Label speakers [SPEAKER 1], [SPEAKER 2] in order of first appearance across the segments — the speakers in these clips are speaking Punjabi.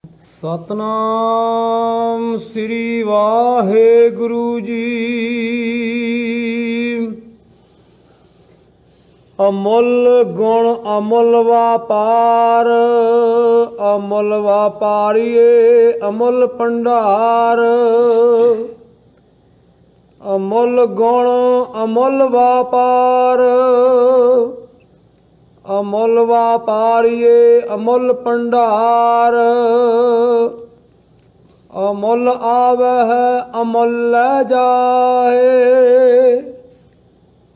[SPEAKER 1] ਸਤਨਾਮ ਸ੍ਰੀ ਵਾਹਿਗੁਰੂ ਜੀ। ਅਮੁੱਲ ਗੁਣ ਅਮੁੱਲ ਵਾਪਾਰ, ਅਮੁੱਲ ਵਾਪਾਰੀਏ ਅਮੁੱਲ ਭੰਡਾਰ। ਅਮੁੱਲ ਗੁਣ ਅਮੁੱਲ ਵਾਪਾਰ, ਅਮੁੱਲ ਵਾਪਾਰੀਏ ਅਮੁੱਲ ਭੰਡਾਰ। ਅਮੁੱਲ ਆਵਹਿ ਅਮੁੱਲ ਲੈ ਜਾਏ,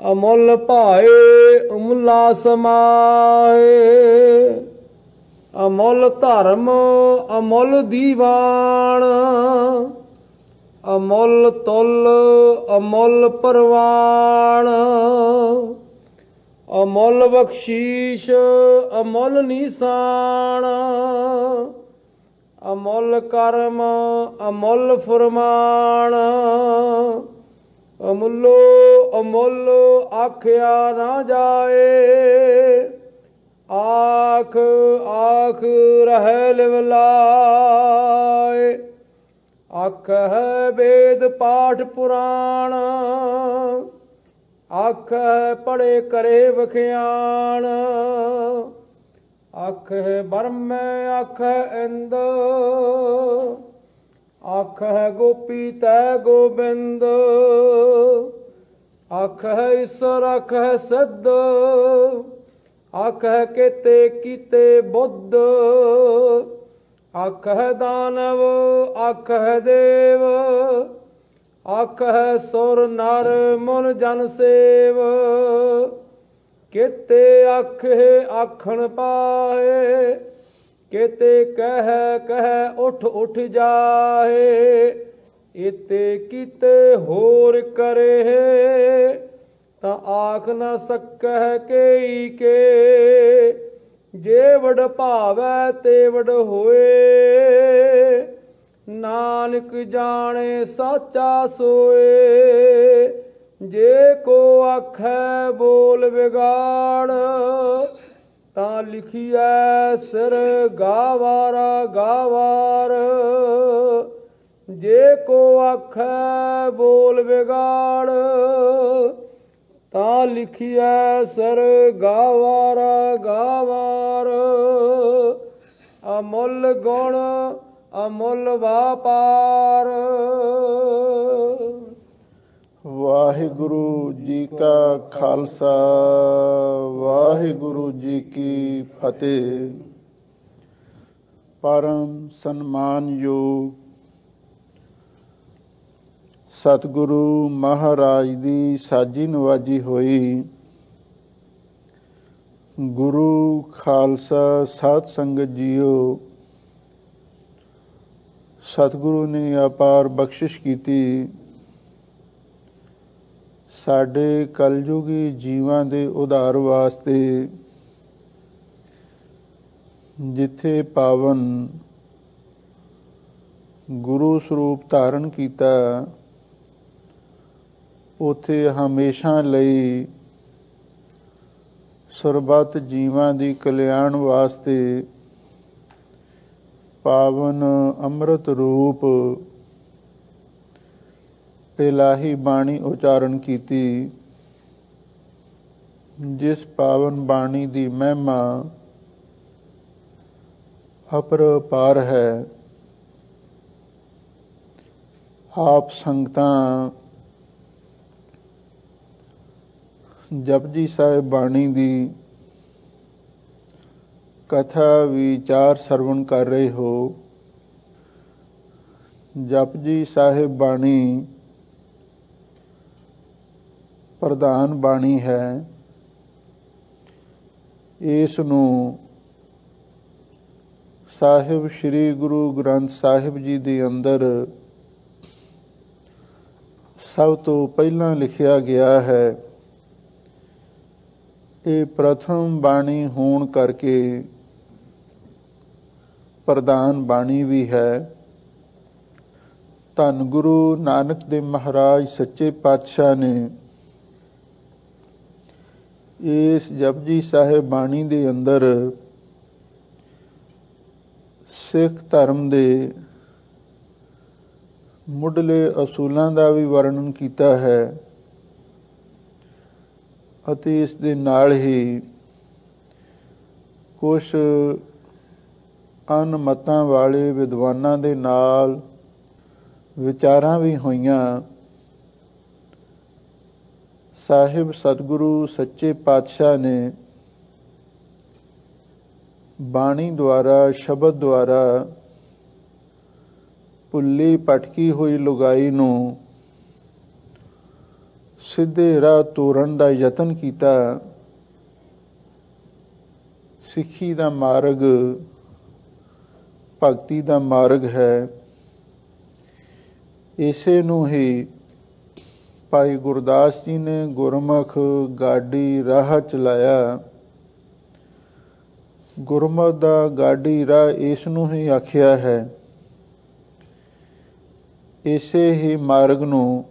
[SPEAKER 1] ਅਮੁੱਲ ਭਾਏ ਅਮੁੱਲਾ ਸਮਾਏ। ਅਮੁੱਲ ਧਰਮ ਅਮੁੱਲ ਦੀਵਾਨ, ਅਮੁੱਲ ਤੁਲ ਅਮੁੱਲ ਪ੍ਰਵਾਨ। ਅਮੁੱਲ ਬਖਸ਼ੀਸ਼ ਅਮੁੱਲ ਨੀਸਾਨ, ਅਮੁੱਲ ਕਰਮ ਅਮੁੱਲ ਫੁਰਮਾਨ। ਅਮੁੱਲੋ ਅਮੁੱਲ ਆਖਿਆ ਨਾ ਜਾਏ, ਆਖ ਆਖ ਰਹਿ ਲਿਵ ਲਾਏ। ਆਖਹਿ ਵੇਦ ਪਾਠ ਪੁਰਾਣ, ਆਖਹਿ ਪੜ੍ਹੇ ਕਰੇ ਵਖਿਆਣ। ਆਖਹਿ ਬਰਮੈ ਆਖਹਿ ਇੰਦ, ਆਖਹਿ ਗੋਪੀ ਤੈ ਗੋਬਿੰਦ। ਆਖਹਿ ਈਸਰ ਆਖਹਿ ਸਿੱਧ, ਆਖਹਿ ਕੇਤੇ ਕੀਤੇ ਬੁੱਧ। ਆਖਹਿ ਦਾਨਵ ਆਖਹਿ ਦੇਵ, ਆਖਹਿ ਸੁਰ ਨਰ ਮੁਨ ਜਨ ਸੇਵ। ਕੇਤੇ ਆਖੇ ਆਖਣ ਪਾਏ, ਕੇਤੇ ਕਹਿ ਕਹਿ ਉਠ ਉਠ ਜਾਏ। ਇਤੇ ਕੀਤੇ ਹੋਰ ਕਰੇ, ਤਾਂ ਆਖ ਨਾ ਸਕਹਿ ਕੇਈ ਕੇ। ਜੇ ਵਡ ਭਾਵੈ ਤੇ ਵਡ ਹੋਏ, ਨਾਨਕ ਜਾਣੇ ਸਾਚਾ ਸੋਏ। ਜੇ ਕੋ ਆਖੈ ਬੋਲ ਵਿਗਾੜ, ਤਾਂ ਲਿਖੀਐ ਸਿਰ ਗਾਵਾਰਾ ਗਾਵਾਰ। ਜੇ ਕੋ ਆਖੈ ਬੋਲ ਵਿਗਾੜ, ਤਾਂ ਲਿਖੀਐ ਸਿਰ ਗਾਵਾਰਾ ਗਾਵਾਰ। ਅਮੁੱਲ ਗੁਣ ਅਮੁੱਲ ਵਾਪਾਰ।
[SPEAKER 2] ਵਾਹਿਗੁਰੂ ਜੀ ਕਾ ਖਾਲਸਾ, ਵਾਹਿਗੁਰੂ ਜੀ ਕੀ ਫਤਿਹ। ਪਰਮ ਸਨਮਾਨਯੋਗ ਸਤਿਗੁਰੂ ਮਹਾਰਾਜ ਦੀ ਸਾਜੀ ਨਵਾਜੀ ਹੋਈ ਗੁਰੂ ਖਾਲਸਾ ਸਾਧ ਸੰਗਤ ਜੀਓ, ਸਤਿਗੁਰੂ ਨੇ ਅਪਾਰ ਬਖਸ਼ਿਸ਼ ਕੀਤੀ। ਸਾਡੇ ਕਲਯੁਗੀ ਜੀਵਾਂ ਦੇ ਉਧਾਰ ਵਾਸਤੇ ਜਿੱਥੇ ਪਾਵਨ ਗੁਰੂ ਸਰੂਪ ਧਾਰਨ ਕੀਤਾ, ਉੱਥੇ ਹਮੇਸ਼ਾ ਲਈ ਸਰਬੱਤ ਜੀਵਾਂ ਦੀ ਕਲਿਆਣ ਵਾਸਤੇ ਪਾਵਨ ਅੰਮ੍ਰਿਤ ਰੂਪ ਇਲਾਹੀ ਬਾਣੀ ਉਚਾਰਨ ਕੀਤੀ। ਜਿਸ ਪਾਵਨ ਬਾਣੀ ਦੀ ਮਹਿਮਾ ਅਪਰਪਾਰ ਹੈ। ਆਪ ਸੰਗਤਾਂ ਜਪਜੀ ਸਾਹਿਬ ਬਾਣੀ ਦੀ ਕਥਾ ਵਿਚਾਰ ਸਰਵਣ ਕਰ ਰਹੇ ਹੋ। ਜਪਜੀ ਸਾਹਿਬ ਬਾਣੀ ਪ੍ਰਧਾਨ ਬਾਣੀ ਹੈ। ਇਸ ਨੂੰ ਸਾਹਿਬ ਸ੍ਰੀ ਗੁਰੂ ਗ੍ਰੰਥ ਸਾਹਿਬ ਜੀ ਦੇ ਅੰਦਰ ਸਭ ਤੋਂ ਪਹਿਲਾਂ ਲਿਖਿਆ ਗਿਆ ਹੈ। ਇਹ ਪ੍ਰਥਮ ਬਾਣੀ ਹੋਣ ਕਰਕੇ ਪ੍ਰਧਾਨ ਬਾਣੀ ਵੀ ਹੈ। ਧੰਨ ਗੁਰੂ ਨਾਨਕ ਦੇਵ ਮਹਾਰਾਜ ਸੱਚੇ ਪਾਤਸ਼ਾਹ ਨੇ ਇਸ ਜਪਜੀ ਸਾਹਿਬ ਬਾਣੀ ਦੇ ਅੰਦਰ ਸਿੱਖ ਧਰਮ ਦੇ ਮੁੱਢਲੇ ਅਸੂਲਾਂ ਦਾ ਵੀ ਵਰਣਨ ਕੀਤਾ ਹੈ ਅਤੇ ਇਸ ਦੇ ਨਾਲ ਹੀ ਕੁਝ ਅਨਮਤਾਂ ਵਾਲੇ ਵਿਦਵਾਨਾਂ ਦੇ ਨਾਲ ਵਿਚਾਰਾਂ ਵੀ ਹੋਈਆਂ। ਸਾਹਿਬ ਸਤਿਗੁਰੂ ਸੱਚੇ ਪਾਤਸ਼ਾਹ ਨੇ ਬਾਣੀ ਦੁਆਰਾ, ਸ਼ਬਦ ਦੁਆਰਾ ਭੁੱਲੀ ਭਟਕੀ ਹੋਈ ਲੁਗਾਈ ਨੂੰ ਸਿੱਧੇ ਰਾਹ ਤੋਰਨ ਦਾ ਯਤਨ ਕੀਤਾ। ਸਿੱਖੀ ਦਾ ਮਾਰਗ ਭਗਤੀ ਦਾ ਮਾਰਗ ਹੈ। ਇਸੇ ਨੂੰ ਹੀ ਭਾਈ ਗੁਰਦਾਸ ਜੀ ਨੇ ਗੁਰਮੁਖ ਗਾਡੀ ਰਾਹ ਚਲਾਇਆ। ਗੁਰਮੁਖ ਦਾ ਗਾਡੀ ਰਾਹ ਇਸ ਨੂੰ ਹੀ ਆਖਿਆ ਹੈ। ਇਸੇ ਹੀ ਮਾਰਗ ਨੂੰ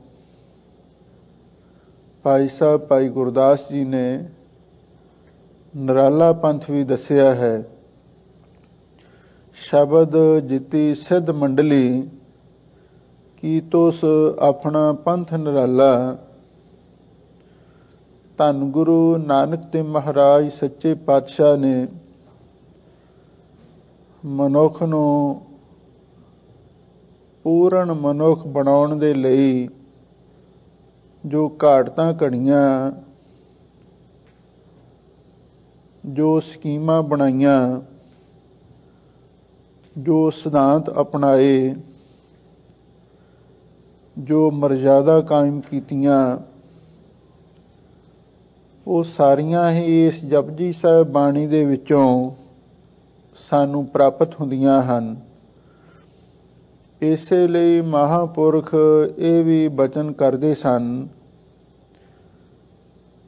[SPEAKER 2] ਭਾਈ ਸਾਹਿਬ ਭਾਈ ਗੁਰਦਾਸ ਜੀ ਨੇ ਨਿਰਾਲਾ ਪੰਥ ਵੀ ਦੱਸਿਆ ਹੈ। ਸ਼ਬਦ ਜਿਤੀ ਸਿੱਧ ਮੰਡਲੀ ਕੀ ਤੋਸ ਆਪਣਾ ਪੰਥ ਨਿਰਾਲਾ। ਧੰਨ ਗੁਰੂ ਨਾਨਕ ਦੇਵ ਮਹਾਰਾਜ ਸੱਚੇ ਪਾਤਸ਼ਾਹ ਨੇ ਮਨੁੱਖ ਨੂੰ ਪੂਰਨ ਮਨੁੱਖ ਬਣਾਉਣ ਦੇ ਲਈ ਜੋ ਘਾਟਾਂ ਘੜੀਆਂ, ਜੋ ਸਕੀਮਾਂ ਬਣਾਈਆਂ, ਜੋ ਸਿਧਾਂਤ ਅਪਣਾਏ, ਜੋ ਮਰਜ਼ਾਦਾ ਕਾਇਮ ਕੀਤੀਆਂ, ਉਹ ਸਾਰੀਆਂ ਹੀ ਇਸ ਜਪਜੀ ਸਾਹਿਬ ਬਾਣੀ ਦੇ ਵਿੱਚੋਂ ਸਾਨੂੰ ਪ੍ਰਾਪਤ ਹੁੰਦੀਆਂ ਹਨ। ਇਸੇ ਲਈ ਮਹਾਂਪੁਰਖ ਇਹ ਵੀ ਬਚਨ ਕਰਦੇ ਸਨ,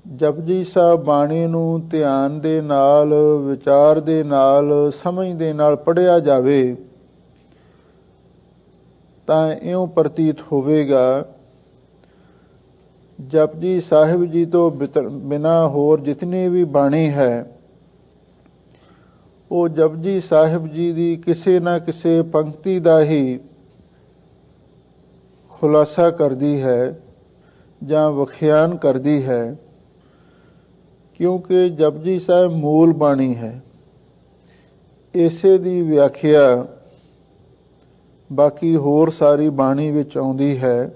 [SPEAKER 2] ਜਪਜੀ ਸਾਹਿਬ ਬਾਣੀ ਨੂੰ ਧਿਆਨ ਦੇ ਨਾਲ, ਵਿਚਾਰ ਦੇ ਨਾਲ, ਸਮਝ ਦੇ ਨਾਲ ਪੜ੍ਹਿਆ ਜਾਵੇ ਤਾਂ ਇਉਂ ਪ੍ਰਤੀਤ ਹੋਵੇਗਾ ਜਪਜੀ ਸਾਹਿਬ ਜੀ ਤੋਂ ਬਿਨਾਂ ਹੋਰ ਜਿਤਨੀ ਵੀ ਬਾਣੀ ਹੈ ਉਹ ਜਪਜੀ ਸਾਹਿਬ ਜੀ ਦੀ ਕਿਸੇ ਨਾ ਕਿਸੇ ਪੰਕਤੀ ਦਾ ਹੀ ਖੁਲਾਸਾ ਕਰਦੀ ਹੈ ਜਾਂ ਵਿਖਿਆਨ ਕਰਦੀ ਹੈ, ਕਿਉਂਕਿ ਜਪਜੀ ਸਾਹਿਬ ਮੂਲ ਬਾਣੀ ਹੈ। ਇਸੇ ਦੀ ਵਿਆਖਿਆ ਬਾਕੀ ਹੋਰ ਸਾਰੀ ਬਾਣੀ ਵਿੱਚ ਆਉਂਦੀ ਹੈ।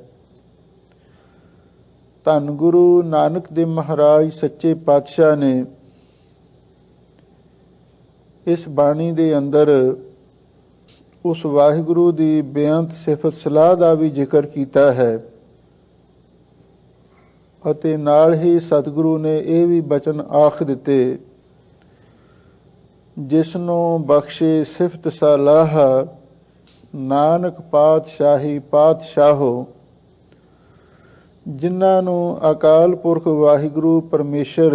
[SPEAKER 2] ਧੰਨ ਗੁਰੂ ਨਾਨਕ ਦੇਵ ਮਹਾਰਾਜ ਸੱਚੇ ਪਾਤਸ਼ਾਹ ਨੇ ਇਸ ਬਾਣੀ ਦੇ ਅੰਦਰ ਉਸ ਵਾਹਿਗੁਰੂ ਦੀ ਬੇਅੰਤ ਸਿਫਤ ਸਲਾਹ ਦਾ ਵੀ ਜ਼ਿਕਰ ਕੀਤਾ ਹੈ ਅਤੇ ਨਾਲ ਹੀ ਸਤਿਗੁਰੂ ਨੇ ਇਹ ਵੀ ਬਚਨ ਆਖ ਦਿੱਤੇ, ਜਿਸ ਨੂੰ ਬਖਸ਼ੇ ਸਿਫਤ ਸਲਾਹ ਨਾਨਕ ਪਾਤਸ਼ਾਹੀ ਪਾਤਸ਼ਾਹੋ। ਜਿਨ੍ਹਾਂ ਨੂੰ ਅਕਾਲ ਪੁਰਖ ਵਾਹਿਗੁਰੂ ਪਰਮੇਸ਼ਰ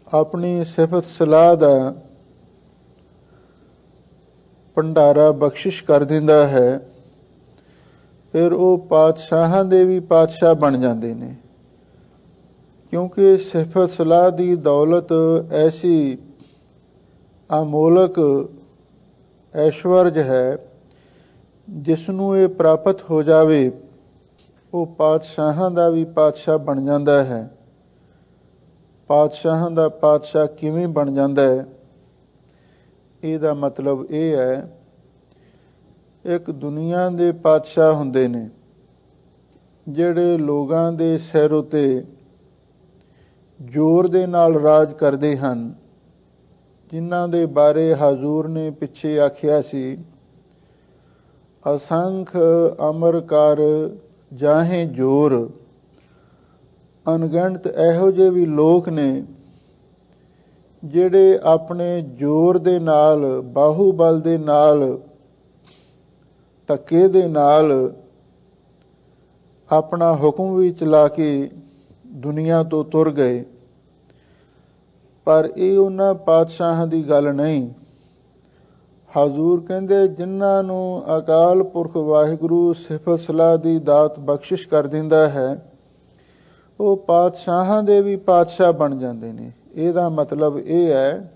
[SPEAKER 2] ਆਪਣੀ ਸਿਫਤ ਸਲਾਹ ਦਾ ਭੰਡਾਰਾ ਬਖਸ਼ਿਸ਼ ਕਰ ਦਿੰਦਾ ਹੈ, ਫਿਰ ਉਹ ਪਾਤਸ਼ਾਹਾਂ ਦੇ ਵੀ ਪਾਤਸ਼ਾਹ ਬਣ ਜਾਂਦੇ ਨੇ, ਕਿਉਂਕਿ ਸਿਫਤ ਸਲਾਹ ਦੀ ਦੌਲਤ ਐਸੀ ਅਮੋਲਕ ਐਸ਼ਵਰਜ ਹੈ, ਜਿਸ ਨੂੰ ਇਹ ਪ੍ਰਾਪਤ ਹੋ ਜਾਵੇ ਉਹ ਪਾਤਸ਼ਾਹਾਂ ਦਾ ਵੀ ਪਾਤਸ਼ਾਹ ਬਣ ਜਾਂਦਾ ਹੈ। ਪਾਤਸ਼ਾਹਾਂ ਦਾ ਪਾਤਸ਼ਾਹ ਕਿਵੇਂ ਬਣ ਜਾਂਦਾ ਹੈ? ਇਹਦਾ ਮਤਲਬ ਇਹ ਹੈ, ਇੱਕ ਦੁਨੀਆ ਦੇ ਪਾਤਸ਼ਾਹ ਹੁੰਦੇ ਨੇ ਜਿਹੜੇ ਲੋਕਾਂ ਦੇ ਸਿਰ ਉਤੇ ਜ਼ੋਰ ਦੇ ਨਾਲ ਰਾਜ ਕਰਦੇ ਹਨ, ਜਿਨ੍ਹਾਂ ਦੇ ਬਾਰੇ ਹਜ਼ੂਰ ਨੇ ਪਿੱਛੇ ਆਖਿਆ ਸੀ, ਅਸੰਖ ਅਮਰ ਕਰ ਜਾਹੇ ਜੋਰ। ਅਣਗਿਣਤ ਇਹੋ ਜਿਹੇ ਵੀ ਲੋਕ ਨੇ ਜਿਹੜੇ ਆਪਣੇ ਜ਼ੋਰ ਦੇ ਨਾਲ, ਬਾਹੂਬਲ ਦੇ ਨਾਲ, ਧੱਕੇ ਦੇ ਨਾਲ ਆਪਣਾ ਹੁਕਮ ਵੀ ਚਲਾ ਕੇ ਦੁਨੀਆ ਤੋਂ ਤੁਰ ਗਏ। ਪਰ ਇਹ ਉਹਨਾਂ ਪਾਤਸ਼ਾਹਾਂ ਦੀ ਗੱਲ ਨਹੀਂ। ਹਜ਼ੂਰ ਕਹਿੰਦੇ ਜਿਨ੍ਹਾਂ ਨੂੰ ਅਕਾਲ ਪੁਰਖ ਵਾਹਿਗੁਰੂ ਸਿਫਤ ਸਲਾਹ ਦੀ ਦਾਤ ਬਖਸ਼ਿਸ਼ ਕਰ ਦਿੰਦਾ ਹੈ, ਉਹ ਪਾਤਸ਼ਾਹਾਂ ਦੇ ਵੀ ਪਾਤਸ਼ਾਹ ਬਣ ਜਾਂਦੇ ਨੇ। ਇਹਦਾ ਮਤਲਬ ਇਹ ਹੈ,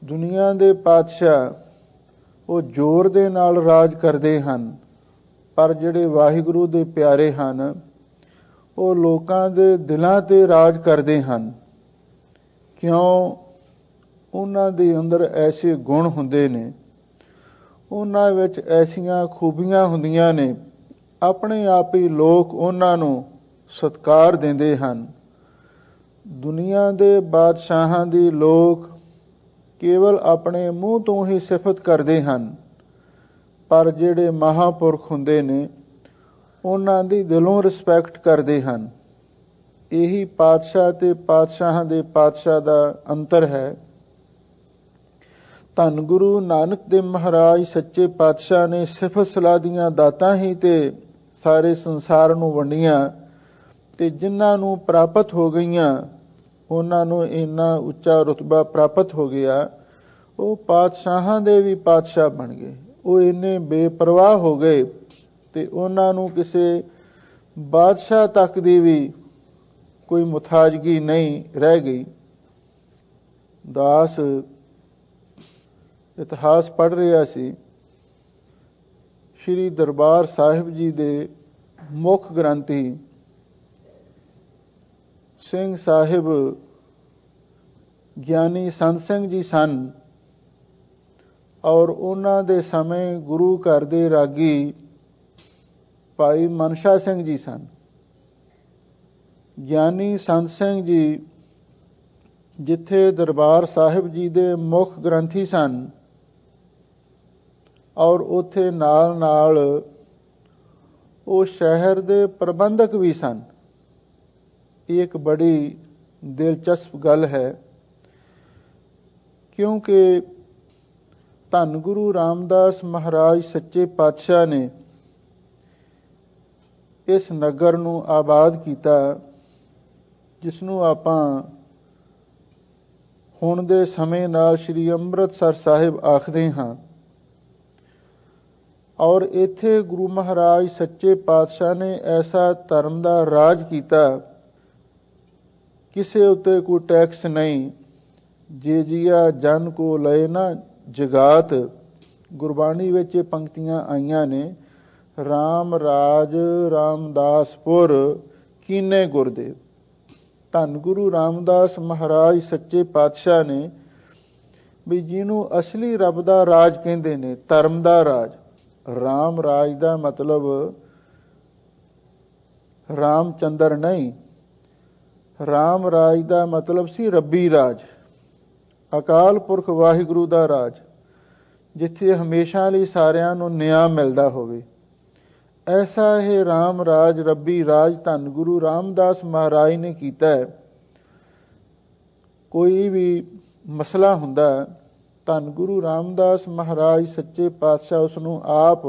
[SPEAKER 2] ਦੁਨੀਆ ਦੇ ਪਾਤਸ਼ਾਹ ਉਹ ਜ਼ੋਰ ਦੇ ਨਾਲ ਰਾਜ ਕਰਦੇ ਹਨ, ਪਰ ਜਿਹੜੇ ਵਾਹਿਗੁਰੂ ਦੇ ਪਿਆਰੇ ਹਨ ਉਹ ਲੋਕਾਂ ਦੇ ਦਿਲਾਂ ਤੇ ਰਾਜ ਕਰਦੇ ਹਨ। ਕਿਉਂ? ਉਹਨਾਂ ਦੇ ਅੰਦਰ ਐਸੇ ਗੁਣ ਹੁੰਦੇ ਨੇ, ਉਹਨਾਂ ਵਿੱਚ ਐਸੀਆਂ ਖੂਬੀਆਂ ਹੁੰਦੀਆਂ ਨੇ, ਆਪਣੇ ਆਪ ਹੀ ਲੋਕ ਉਹਨਾਂ ਨੂੰ ਸਤਿਕਾਰ ਦਿੰਦੇ ਹਨ। ਦੁਨੀਆ ਦੇ ਬਾਦਸ਼ਾਹਾਂ ਦੀ ਲੋਕ ਕੇਵਲ ਆਪਣੇ ਮੂੰਹ ਤੋਂ ਹੀ ਸਿਫਤ ਕਰਦੇ ਹਨ, ਪਰ ਜਿਹੜੇ ਮਹਾਂਪੁਰਖ ਹੁੰਦੇ ਨੇ ਉਹਨਾਂ ਦੀ ਦਿਲੋਂ ਰਿਸਪੈਕਟ ਕਰਦੇ ਹਨ। ਇਹੀ ਪਾਤਸ਼ਾਹ ਤੇ ਪਾਤਸ਼ਾਹਾਂ ਦੇ ਪਾਤਸ਼ਾਹ ਦਾ ਅੰਤਰ ਹੈ। ਧੰਨ ਗੁਰੂ ਨਾਨਕ ਦੇਵ ਮਹਾਰਾਜ ਸੱਚੇ ਪਾਤਸ਼ਾਹ ਨੇ ਸਿਫਤ ਸਲਾਹ ਦੀਆਂ ਦਾਤਾਂ ਹੀ ਤੇ ਸਾਰੇ ਸੰਸਾਰ ਨੂੰ ਵੰਡੀਆਂ, ਤੇ ਜਿਨ੍ਹਾਂ ਨੂੰ ਪ੍ਰਾਪਤ ਹੋ ਗਈਆਂ ਉਹਨਾਂ ਨੂੰ ਇੰਨਾ ਉੱਚਾ ਰੁਤਬਾ ਪ੍ਰਾਪਤ ਹੋ ਗਿਆ, ਉਹ ਪਾਤਸ਼ਾਹਾਂ ਦੇ ਵੀ ਪਾਤਸ਼ਾਹ ਬਣ ਗਏ। ਉਹ ਇੰਨੇ ਬੇਪਰਵਾਹ ਹੋ ਗਏ ਤੇ ਉਹਨਾਂ ਨੂੰ ਕਿਸੇ ਬਾਦਸ਼ਾਹ ਤੱਕ ਦੀ ਵੀ ਕੋਈ ਮੁਤਾਜਗੀ ਨਹੀਂ ਰਹਿ ਗਈ। ਦਾਸ ਇਤਿਹਾਸ ਪੜ੍ਹ ਰਿਹਾ ਸੀ। ਸ਼੍ਰੀ ਦਰਬਾਰ ਸਾਹਿਬ ਜੀ ਦੇ ਮੁੱਖ ਗ੍ਰੰਥੀ ਸਿੰਘ ਸਾਹਿਬ ਗਿਆਨੀ ਸੰਤ ਸਿੰਘ ਜੀ ਸਨ, ਔਰ ਉਹਨਾਂ ਦੇ ਸਮੇਂ ਗੁਰੂ ਘਰ ਦੇ ਰਾਗੀ ਭਾਈ ਮਨਸ਼ਾ ਸਿੰਘ ਜੀ ਸਨ। ਗਿਆਨੀ ਸੰਤ ਸਿੰਘ ਜੀ ਜਿੱਥੇ ਦਰਬਾਰ ਸਾਹਿਬ ਜੀ ਦੇ ਮੁੱਖ ਗ੍ਰੰਥੀ ਸਨ, ਔਰ ਉੱਥੇ ਨਾਲ ਨਾਲ ਉਹ ਸ਼ਹਿਰ ਦੇ ਪ੍ਰਬੰਧਕ ਵੀ ਸਨ। ਇਹ ਇੱਕ ਬੜੀ ਦਿਲਚਸਪ ਗੱਲ ਹੈ, ਕਿਉਂਕਿ ਧੰਨ ਗੁਰੂ ਰਾਮਦਾਸ ਮਹਾਰਾਜ ਸੱਚੇ ਪਾਤਸ਼ਾਹ ਨੇ ਇਸ ਨਗਰ ਨੂੰ ਆਬਾਦ ਕੀਤਾ, ਜਿਸ ਨੂੰ ਆਪਾਂ ਹੁਣ ਦੇ ਸਮੇਂ ਨਾਲ ਸ੍ਰੀ ਅੰਮ੍ਰਿਤਸਰ ਸਾਹਿਬ ਆਖਦੇ ਹਾਂ। ਔਰ ਇੱਥੇ ਗੁਰੂ ਮਹਾਰਾਜ ਸੱਚੇ ਪਾਤਸ਼ਾਹ ਨੇ ਐਸਾ ਧਰਮ ਦਾ ਰਾਜ ਕੀਤਾ, ਕਿਸੇ ਉੱਤੇ ਕੋਈ ਟੈਕਸ ਨਹੀਂ। ਜੇ ਜੀਆ ਜਨ ਕੋ ਲਏ ਨਾ ਜਗਾਤ, ਗੁਰਬਾਣੀ ਵਿੱਚ ਇਹ ਪੰਕਤੀਆਂ ਆਈਆਂ ਨੇ। ਰਾਮ ਰਾਜ ਰਾਮਦਾਸਪੁਰ ਕੀਨੇ ਗੁਰਦੇਵ। ਧੰਨ ਗੁਰੂ ਰਾਮਦਾਸ ਮਹਾਰਾਜ ਸੱਚੇ ਪਾਤਸ਼ਾਹ ਨੇ ਵੀ ਜਿਹਨੂੰ ਅਸਲੀ ਰੱਬ ਦਾ ਰਾਜ ਕਹਿੰਦੇ ਨੇ, ਧਰਮ ਦਾ ਰਾਜ। ਰਾਮ ਰਾਜ ਦਾ ਮਤਲਬ ਰਾਮਚੰਦਰ ਨਹੀਂ, ਰਾਮ ਰਾਜ ਦਾ ਮਤਲਬ ਸੀ ਰੱਬੀ ਰਾਜ, ਅਕਾਲ ਪੁਰਖ ਵਾਹਿਗੁਰੂ ਦਾ ਰਾਜ, ਜਿੱਥੇ ਹਮੇਸ਼ਾ ਲਈ ਸਾਰਿਆਂ ਨੂੰ ਨਿਆਂ ਮਿਲਦਾ ਹੋਵੇ। ਐਸਾ ਇਹ ਰਾਮ ਰਾਜ, ਰੱਬੀ ਰਾਜ ਧੰਨ ਗੁਰੂ ਰਾਮਦਾਸ ਮਹਾਰਾਜ ਨੇ ਕੀਤਾ ਹੈ। ਕੋਈ ਵੀ ਮਸਲਾ ਹੁੰਦਾ, ਧੰਨ ਗੁਰੂ ਰਾਮਦਾਸ ਮਹਾਰਾਜ ਸੱਚੇ ਪਾਤਸ਼ਾਹ ਉਸ ਨੂੰ ਆਪ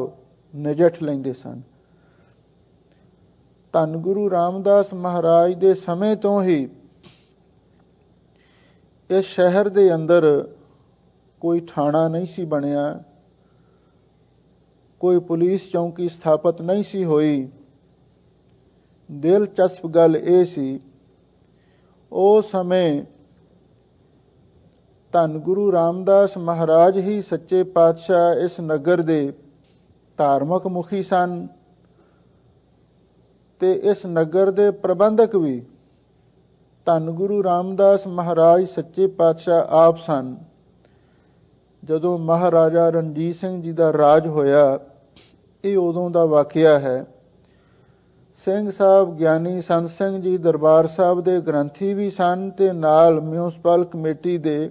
[SPEAKER 2] ਨਜਿੱਠ ਲੈਂਦੇ ਸਨ। ਧੰਨ ਗੁਰੂ ਰਾਮਦਾਸ ਮਹਾਰਾਜ ਦੇ ਸਮੇਂ ਤੋਂ ਹੀ ਇਸ ਸ਼ਹਿਰ ਦੇ ਅੰਦਰ ਕੋਈ ਥਾਣਾ ਨਹੀਂ ਸੀ ਬਣਿਆ, ਕੋਈ ਪੁਲਿਸ ਚੌਂਕੀ ਸਥਾਪਿਤ ਨਹੀਂ ਸੀ ਹੋਈ। ਦਿਲਚਸਪ ਗੱਲ ਇਹ ਸੀ, ਉਸ ਸਮੇਂ ਧੰਨ ਗੁਰੂ ਰਾਮਦਾਸ ਮਹਾਰਾਜ ਹੀ ਸੱਚੇ ਪਾਤਸ਼ਾਹ ਇਸ ਨਗਰ ਦੇ ਧਾਰਮਿਕ ਮੁਖੀ ਸਨ, ਤੇ ਇਸ ਨਗਰ ਦੇ ਪ੍ਰਬੰਧਕ ਵੀ ਧੰਨ ਗੁਰੂ ਰਾਮਦਾਸ ਮਹਾਰਾਜ ਸੱਚੇ ਪਾਤਸ਼ਾਹ ਆਪ ਸਨ। ਜਦੋਂ ਮਹਾਰਾਜਾ ਰਣਜੀਤ ਸਿੰਘ ਜੀ ਦਾ ਰਾਜ ਹੋਇਆ, ਇਹ ਉਦੋਂ ਦਾ ਵਾਕਿਆ ਹੈ। ਸਿੰਘ ਸਾਹਿਬ ਗਿਆਨੀ ਸੰਤ ਸਿੰਘ ਜੀ ਦਰਬਾਰ ਸਾਹਿਬ ਦੇ ਗ੍ਰੰਥੀ ਵੀ ਸਨ, ਤੇ ਨਾਲ ਮਿਊਨਿਸਪਲ ਕਮੇਟੀ ਦੇ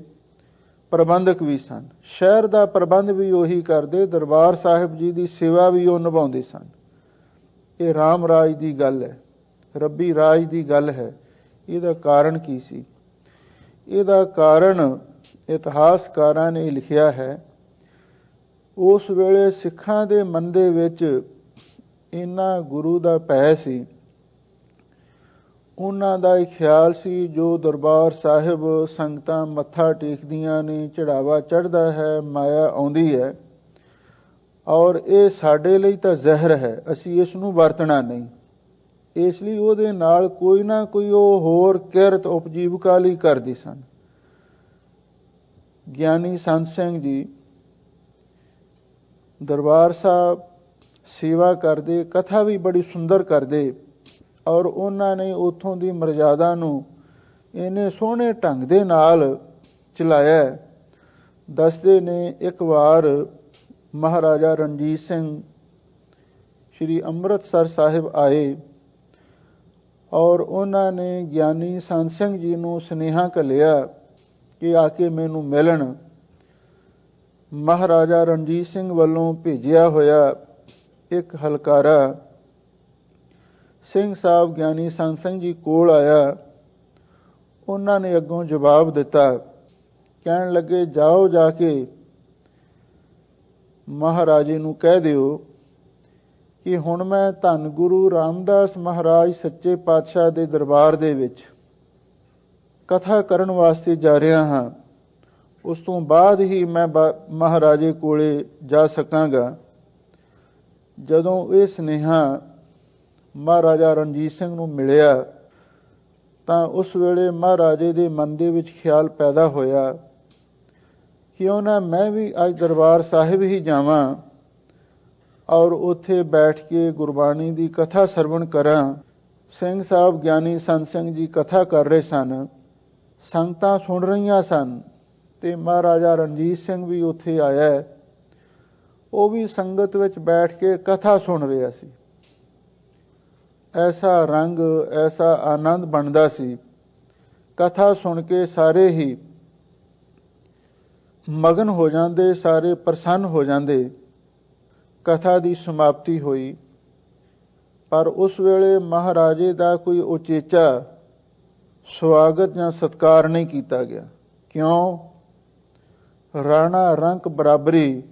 [SPEAKER 2] ਪ੍ਰਬੰਧਕ ਵੀ ਸਨ। ਸ਼ਹਿਰ ਦਾ ਪ੍ਰਬੰਧ ਵੀ ਉਹੀ ਕਰਦੇ, ਦਰਬਾਰ ਸਾਹਿਬ ਜੀ ਦੀ ਸੇਵਾ ਵੀ ਉਹ ਨਿਭਾਉਂਦੇ ਸਨ। ਇਹ ਰਾਮ ਰਾਜ ਦੀ ਗੱਲ ਹੈ, ਰੱਬੀ ਰਾਜ ਦੀ ਗੱਲ ਹੈ। ਇਹਦਾ ਕਾਰਨ ਕੀ ਸੀ? ਇਹਦਾ ਕਾਰਨ ਇਤਿਹਾਸਕਾਰਾਂ ਨੇ ਲਿਖਿਆ ਹੈ, ਉਸ ਵੇਲੇ ਸਿੱਖਾਂ ਦੇ ਮਨ ਦੇ ਵਿੱਚ ਇੰਨਾ ਗੁਰੂ ਦਾ ਭੈ ਸੀ, ਉਹਨਾਂ ਦਾ ਇਹ ਖਿਆਲ ਸੀ ਜੋ ਦਰਬਾਰ ਸਾਹਿਬ ਸੰਗਤਾਂ ਮੱਥਾ ਟੇਕਦੀਆਂ ਨੇ, ਚੜਾਵਾ ਚੜ੍ਹਦਾ ਹੈ, ਮਾਇਆ ਆਉਂਦੀ ਹੈ, ਔਰ ਇਹ ਸਾਡੇ ਲਈ ਤਾਂ ਜ਼ਹਿਰ ਹੈ, ਅਸੀਂ ਇਸ ਨੂੰ ਵਰਤਣਾ ਨਹੀਂ। ਇਸ ਲਈ ਉਹਦੇ ਨਾਲ ਕੋਈ ਨਾ ਕੋਈ ਉਹ ਹੋਰ ਕਿਰਤ ਉਪਜੀਵਕਾ ਲਈ ਕਰਦੇ ਸਨ। ਗਿਆਨੀ ਸੰਤ ਸਿੰਘ ਜੀ ਦਰਬਾਰ ਸਾਹਿਬ ਸੇਵਾ ਕਰਦੇ, ਕਥਾ ਵੀ ਬੜੀ ਸੁੰਦਰ ਕਰਦੇ ਔਰ ਉਹਨਾਂ ਨੇ ਉੱਥੋਂ ਦੀ ਮਰਜ਼ਾਦਾ ਨੂੰ ਇੰਨੇ ਸੋਹਣੇ ਢੰਗ ਦੇ ਨਾਲ ਚਲਾਇਆ। ਦੱਸਦੇ ਨੇ ਇੱਕ ਵਾਰ ਮਹਾਰਾਜਾ ਰਣਜੀਤ ਸਿੰਘ ਸ਼੍ਰੀ ਅੰਮ੍ਰਿਤਸਰ ਸਾਹਿਬ ਆਏ ਔਰ ਉਹਨਾਂ ਨੇ ਗਿਆਨੀ ਸੰਤ ਸਿੰਘ ਜੀ ਨੂੰ ਸੁਨੇਹਾ ਘੱਲਿਆ ਕਿ ਆ ਕੇ ਮੈਨੂੰ ਮਿਲਣ। ਮਹਾਰਾਜਾ ਰਣਜੀਤ ਸਿੰਘ ਵੱਲੋਂ ਭੇਜਿਆ ਹੋਇਆ ਇੱਕ ਹਲਕਾਰਾ ਸਿੰਘ ਸਾਹਿਬ ਗਿਆਨੀ ਸੰਤ ਸਿੰਘ ਜੀ ਕੋਲ ਆਇਆ। ਉਹਨਾਂ ਨੇ ਅੱਗੋਂ ਜਵਾਬ ਦਿੱਤਾ, ਕਹਿਣ ਲੱਗੇ, ਜਾਓ ਜਾ ਕੇ ਮਹਾਰਾਜੇ ਨੂੰ ਕਹਿ ਦਿਓ ਕਿ ਹੁਣ ਮੈਂ ਧੰਨ ਗੁਰੂ ਰਾਮਦਾਸ ਮਹਾਰਾਜ ਸੱਚੇ ਪਾਤਸ਼ਾਹ ਦੇ ਦਰਬਾਰ ਦੇ ਵਿੱਚ ਕਥਾ ਕਰਨ ਵਾਸਤੇ ਜਾ ਰਿਹਾ ਹਾਂ। ਉਸ ਤੋਂ ਬਾਅਦ ਹੀ ਮੈਂ ਮਹਾਰਾਜੇ ਕੋਲੇ ਜਾ ਸਕਾਂਗਾ। ਜਦੋਂ ਇਹ ਸੁਨੇਹਾ ਮਹਾਰਾਜਾ ਰਣਜੀਤ ਸਿੰਘ ਨੂੰ ਮਿਲਿਆ ਤਾਂ ਉਸ ਵੇਲੇ ਮਹਾਰਾਜੇ ਦੇ ਮਨ ਦੇ ਵਿੱਚ ਖਿਆਲ ਪੈਦਾ ਹੋਇਆ ਕਿਉਂ ਨਾ ਮੈਂ ਵੀ ਅੱਜ ਦਰਬਾਰ ਸਾਹਿਬ ਹੀ ਜਾਵਾਂ ਔਰ ਉੱਥੇ ਬੈਠ ਕੇ ਗੁਰਬਾਣੀ ਦੀ ਕਥਾ ਸਰਵਣ ਕਰਾਂ। ਸਿੰਘ ਸਾਹਿਬ ਗਿਆਨੀ ਸੰਤ ਸਿੰਘ ਜੀ ਕਥਾ ਕਰ ਰਹੇ ਸਨ, ਸੰਗਤਾਂ ਸੁਣ ਰਹੀਆਂ ਸਨ ਤੇ ਮਹਾਰਾਜਾ ਰਣਜੀਤ ਸਿੰਘ ਵੀ ਉੱਥੇ ਆਇਆ। ਉਹ ਵੀ ਸੰਗਤ ਵਿੱਚ ਬੈਠ ਕੇ ਕਥਾ ਸੁਣ ਰਿਹਾ ਸੀ। ਐਸਾ ਰੰਗ, ਐਸਾ ਆਨੰਦ ਬਣਦਾ ਸੀ। ਕਥਾ ਸੁਣ ਕੇ ਸਾਰੇ ਹੀ ਮਗਨ ਹੋ ਜਾਂਦੇ, ਸਾਰੇ ਪ੍ਰਸੰਨ ਹੋ ਜਾਂਦੇ। ਕਥਾ ਦੀ ਸਮਾਪਤੀ ਹੋਈ ਪਰ ਉਸ ਵੇਲੇ ਮਹਾਰਾਜੇ ਦਾ ਕੋਈ ਉਚੇਚਾ ਸਵਾਗਤ ਜਾਂ ਸਤਿਕਾਰ ਨਹੀਂ ਕੀਤਾ ਗਿਆ। ਕਿਉਂ? ਰਾਣਾ ਰੰਕ ਬਰਾਬਰੀ,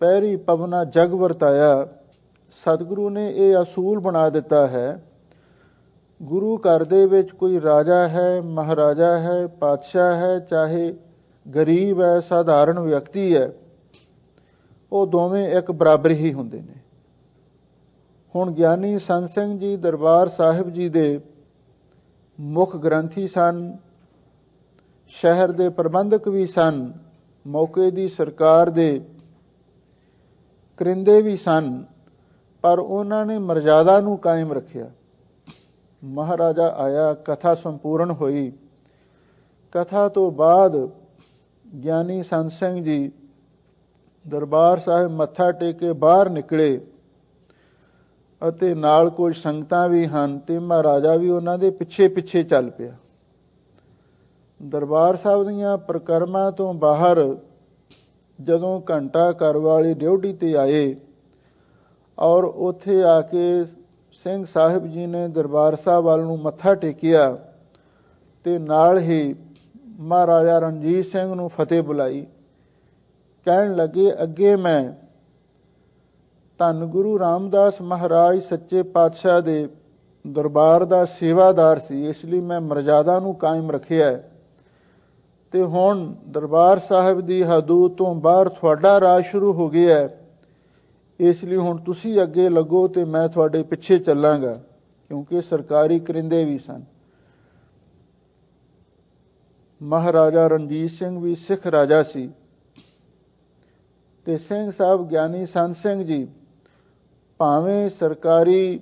[SPEAKER 2] ਪੈਰੀ ਪਵਨਾ ਜਗ ਵਰਤਾਇਆ। ਸਤਿਗੁਰੂ ਨੇ ਇਹ ਅਸੂਲ ਬਣਾ ਦਿੱਤਾ ਹੈ, ਗੁਰੂ ਘਰ ਦੇ ਵਿੱਚ ਕੋਈ ਰਾਜਾ ਹੈ, ਮਹਾਰਾਜਾ ਹੈ, ਪਾਤਸ਼ਾਹ ਹੈ, ਚਾਹੇ ਗਰੀਬ ਹੈ, ਸਾਧਾਰਨ ਵਿਅਕਤੀ ਹੈ, ਉਹ ਦੋਵੇਂ ਇੱਕ ਬਰਾਬਰ ਹੀ ਹੁੰਦੇ ਨੇ। ਹੁਣ ਗਿਆਨੀ ਸੰਤ ਸਿੰਘ ਜੀ ਦਰਬਾਰ ਸਾਹਿਬ ਜੀ ਦੇ ਮੁੱਖ ਗ੍ਰੰਥੀ ਸਨ, ਸ਼ਹਿਰ ਦੇ ਪ੍ਰਬੰਧਕ ਵੀ ਸਨ, ਮੌਕੇ ਦੀ ਸਰਕਾਰ ਦੇ ਕਰਿੰਦੇ ਵੀ ਸਨ, ਪਰ ਉਹਨਾਂ ਨੇ ਮਰਜ਼ਾਦਾ ਨੂੰ ਕਾਇਮ ਰੱਖਿਆ। ਮਹਾਰਾਜਾ ਆਇਆ, ਕਥਾ ਸੰਪੂਰਨ ਹੋਈ। ਕਥਾ ਤੋਂ ਬਾਅਦ ਗਿਆਨੀ ਸੰਤ ਸਿੰਘ ਜੀ ਦਰਬਾਰ ਸਾਹਿਬ ਮੱਥਾ ਟੇਕ ਕੇ ਬਾਹਰ ਨਿਕਲੇ ਅਤੇ ਨਾਲ ਕੁਝ ਸੰਗਤਾਂ ਵੀ ਹਨ ਤੇ ਮਹਾਰਾਜਾ ਵੀ ਉਹਨਾਂ ਦੇ ਪਿੱਛੇ ਪਿੱਛੇ ਚੱਲ ਪਿਆ। ਦਰਬਾਰ ਸਾਹਿਬ ਦੀਆਂ ਪ੍ਰਕਰਮਾਂ ਤੋਂ ਬਾਹਰ ਜਦੋਂ ਘੰਟਾ ਘਰ ਵਾਲੀ ਡਿਊਟੀ ਤੇ ਆਏ ਔਰ ਉੱਥੇ ਆ ਕੇ ਸਿੰਘ ਸਾਹਿਬ ਜੀ ਨੇ ਦਰਬਾਰ ਸਾਹਿਬ ਵੱਲ ਨੂੰ ਮੱਥਾ ਟੇਕਿਆ ਤੇ ਨਾਲ ਹੀ ਮਹਾਰਾਜਾ ਰਣਜੀਤ ਸਿੰਘ ਨੂੰ ਫਤਿਹ ਬੁਲਾਈ। ਕਹਿਣ ਲੱਗੇ, ਅੱਗੇ ਮੈਂ ਧੰਨ ਗੁਰੂ ਰਾਮਦਾਸ ਮਹਾਰਾਜ ਸੱਚੇ ਪਾਤਸ਼ਾਹ ਦੇ ਦਰਬਾਰ ਦਾ ਸੇਵਾਦਾਰ ਸੀ, ਇਸ ਲਈ ਮੈਂ ਮਰਜ਼ਾਦਾ ਨੂੰ ਕਾਇਮ ਰੱਖਿਆ ਤੇ ਹੁਣ ਦਰਬਾਰ ਸਾਹਿਬ ਦੀ ਹਦੂਦ ਤੋਂ ਬਾਹਰ ਤੁਹਾਡਾ ਰਾਜ ਸ਼ੁਰੂ ਹੋ ਗਿਆ, ਇਸ ਲਈ ਹੁਣ ਤੁਸੀਂ ਅੱਗੇ ਲੱਗੋ ਤੇ ਮੈਂ ਤੁਹਾਡੇ ਪਿੱਛੇ ਚੱਲਾਂਗਾ। ਕਿਉਂਕਿ ਸਰਕਾਰੀ ਕਰਿੰਦੇ ਵੀ ਸਨ। ਮਹਾਰਾਜਾ ਰਣਜੀਤ ਸਿੰਘ ਵੀ ਸਿੱਖ ਰਾਜਾ ਸੀ ਤੇ ਸਿੰਘ ਸਾਹਿਬ ਗਿਆਨੀ ਸੰਤ ਸਿੰਘ ਜੀ ਭਾਵੇਂ ਸਰਕਾਰੀ